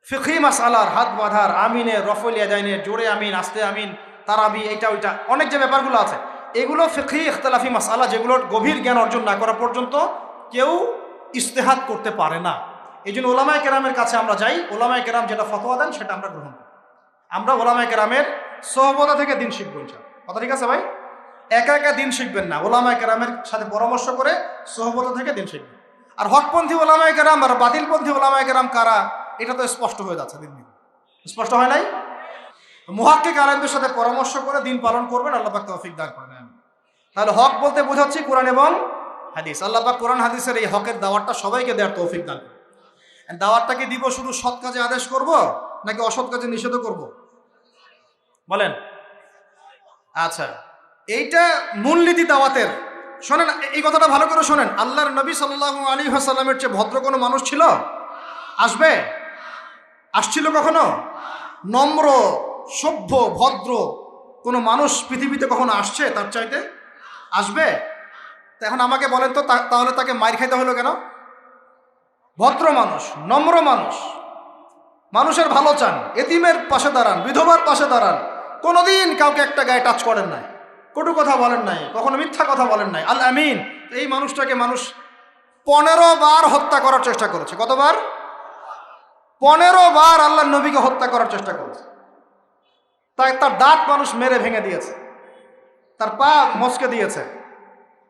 ফিকহি মাসআলার হাত বাঁধার, আমিনের, রফল ইয়াদাইনের, জোরে আমিন, আস্তে আমিন, তারাবি, এইটা ওইটা, অনেক যে ব্যাপারগুলো আছে, এগুলো ফিকহি ইখতিলাফি মাসআলা, যেগুলোর গভীর জ্ঞান অর্জন না করা পর্যন্ত কেউ ইজতিহাদ করতে পারে না। এই জন্য ওলামায়ে কেরামের কাছে আমরা যাই, ওলামায়ে কেরাম যেটা ফতোয়া দেন সেটা আমরা গ্রহণ করি। আমরা ওলামায়ে কেরামের সোহবতা থেকে দিন শিখবো ইনশাআল্লাহ। কথা ঠিক আছে ভাই? একা একা দিন শিখবেন না, ওলামায়ে কেরামের সাথে পরামর্শ করে সোহবতা থেকে দিন শিখবেন। আর হকপন্থী ওলামায়ে কেরাম আর বাতিলপন্থী ওলামায়ে কেরাম কারা, এটা তো স্পষ্ট হয়ে যাচ্ছে দিন দিন। স্পষ্ট হয় নাই? মুহাক্কিক আলেমদের সাথে পরামর্শ করে দিন পালন করবেন, আল্লাহ পাক তৌফিক দান করেন। তাহলে হক বলতে বোঝাচ্ছি কোরআন এবং হাদিস। আল্লাহ পাক কোরআন হাদিসের এই হকের দাওয়াতটা সবাইকে দেওয়ার তৌফিক দান করেন। দাওয়াতটাকে দিব শুধু সৎ কাজে আদেশ করব নাকি অসৎ কাজে নিষেধ করব বলেন? আচ্ছা, এইটা মূলনীতি দাওয়াতের। শোনেন, এই কথাটা ভালো করে শোনেন। আল্লাহর নবী সাল্লাল্লাহু আলাইহি ওয়াসাল্লামের চেয়ে ভদ্র কোনো মানুষ ছিল? আসবে? আসছিল কখনো? নম্র, সভ্য, ভদ্র কোনো মানুষ পৃথিবীতে কখনো আসছে তার চাইতে? আসবে? তা এখন আমাকে বলেন তো, তাহলে তাকে মাইর খাইতে হলো কেন? ভদ্র মানুষ, নম্র মানুষ, মানুষের ভালো চান, এতিমের পাশে দাঁড়ান, বিধবার পাশে দাঁড়ান, কোনোদিন কাউকে একটা গায়ে টাচ করেন নাই, কটু কথা বলেন নাই, কখনো মিথ্যা কথা বলেন নাই। আল আমিন। এই মানুষটাকে মানুষ 15 বার হত্যা করার চেষ্টা করেছে। কতবার? 15 বার আল্লাহর নবীকে হত্যা করার চেষ্টা করেছে। তার দাঁত মানুষ মেরে ভেঙে দিয়েছে, তার পা মচকে দিয়েছে,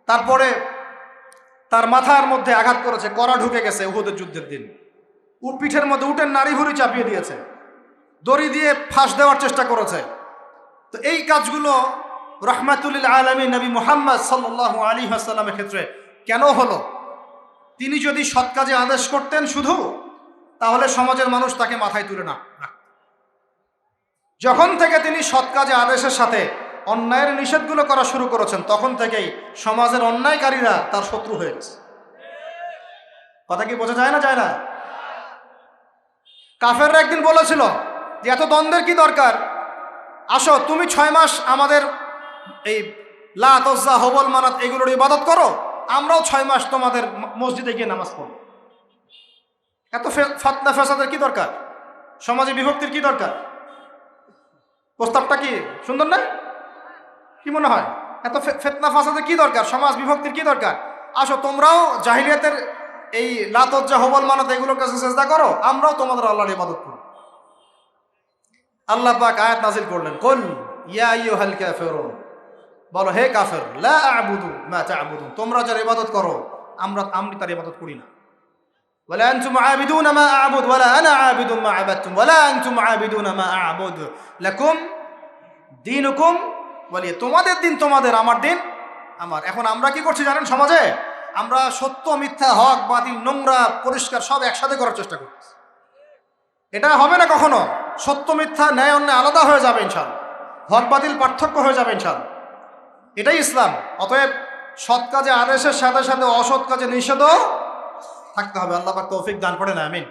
তারপরে তার মাথার মধ্যে আঘাত করেছে, কড়া ঢুকে গেছে উহুদের যুদ্ধের দিন। পিঠের মধ্যে উটের নাড়ি ভুঁড়ি চাপিয়ে দিয়েছে, দড়ি দিয়ে ফাঁস দেওয়ার চেষ্টা করেছে। তো এই কাজগুলো রাহমাতুল লিল আলামিন নবী মুহাম্মদ সাল্লাল্লাহু আলাইহি ওয়াসাল্লামের ক্ষেত্রে কেন হলো? তিনি যদি সৎ কাজে আদেশ করতেন শুধু, তাহলে সমাজের মানুষ তাকে মাথায় তুলে না। যখন থেকে তিনি সৎ কাজে আদেশের সাথে অন্যায়ের নিষেধগুলো করা শুরু করেছেন, তখন থেকেই সমাজের অন্যায়কারীরা তার শত্রু হয়ে গেছে। কথা কি বোঝা যায় না? যায় না? কাফেররা একদিন বলেছিল যে এত দ্বন্দ্বের কি দরকার, আসো তুমি 6 মাস আমাদের এই লাত, উজ্জা, হবল, মানাত এগুলোর ইবাদত করো, আমরাও 6 মাস তোমাদের মসজিদে গিয়ে নামাজ পড়ব। এত ফতনা ফেসাদের কি দরকার? সমাজে বিভক্তির কি দরকার? প্রস্তাবটা কি সুন্দর না? কি মনে হয়? এত ফিতনা ফাসাদের কি দরকার? সমাজ বিভক্তির কি দরকার? আসো তোমরাও জাহিলিয়াতের এই লাত, উজ্জা, হবল, মানাত এগুলোর কাছে সিজদা করো, আমরাও তোমাদের আল্লাহর ইবাদত করব। আল্লাহ পাক আয়াত নাযিল করলেন, কুল ইয়া আইয়ুহাল কাফিরুন, বলো হে কাফের, লা আ'বুদু মা তা'বুদুন, তোমরা যার ইবাদত করো আমি তার ইবাদত করি না। ওয়ালা আনতুম আ'বিদুনা মা আ'বুদু ওয়ালা আনা আ'বিদু মা আ'বাদতুম ওয়ালা আনতুম আ'বিদুনা মা আ'বুদু লাকুম দীনুকুম ওয়ালিয়া। তোমাদের দিন তোমাদের, আমার দিন আমার। এখন আমরা কি করছি জানেন সমাজে? আমরা সত্য মিথ্যা, হক বাতিল, নোংরা পরিষ্কার সব একসাথে করার চেষ্টা করছি। এটা হবে না কখনো। সত্য মিথ্যা, ন্যায় অন্যায় আলাদা হয়ে যাবে ইনশাআল্লাহ, হক বাতিল পার্থক্য হয়ে যাবে ইনশাআল্লাহ। এটাই ইসলাম। অতএব সৎ কাজে আদেশের সাথে সাথে অসৎ কাজে নিষেধও থাকতে হবে। আল্লাহ পাক তৌফিক দান করেন, আমিন।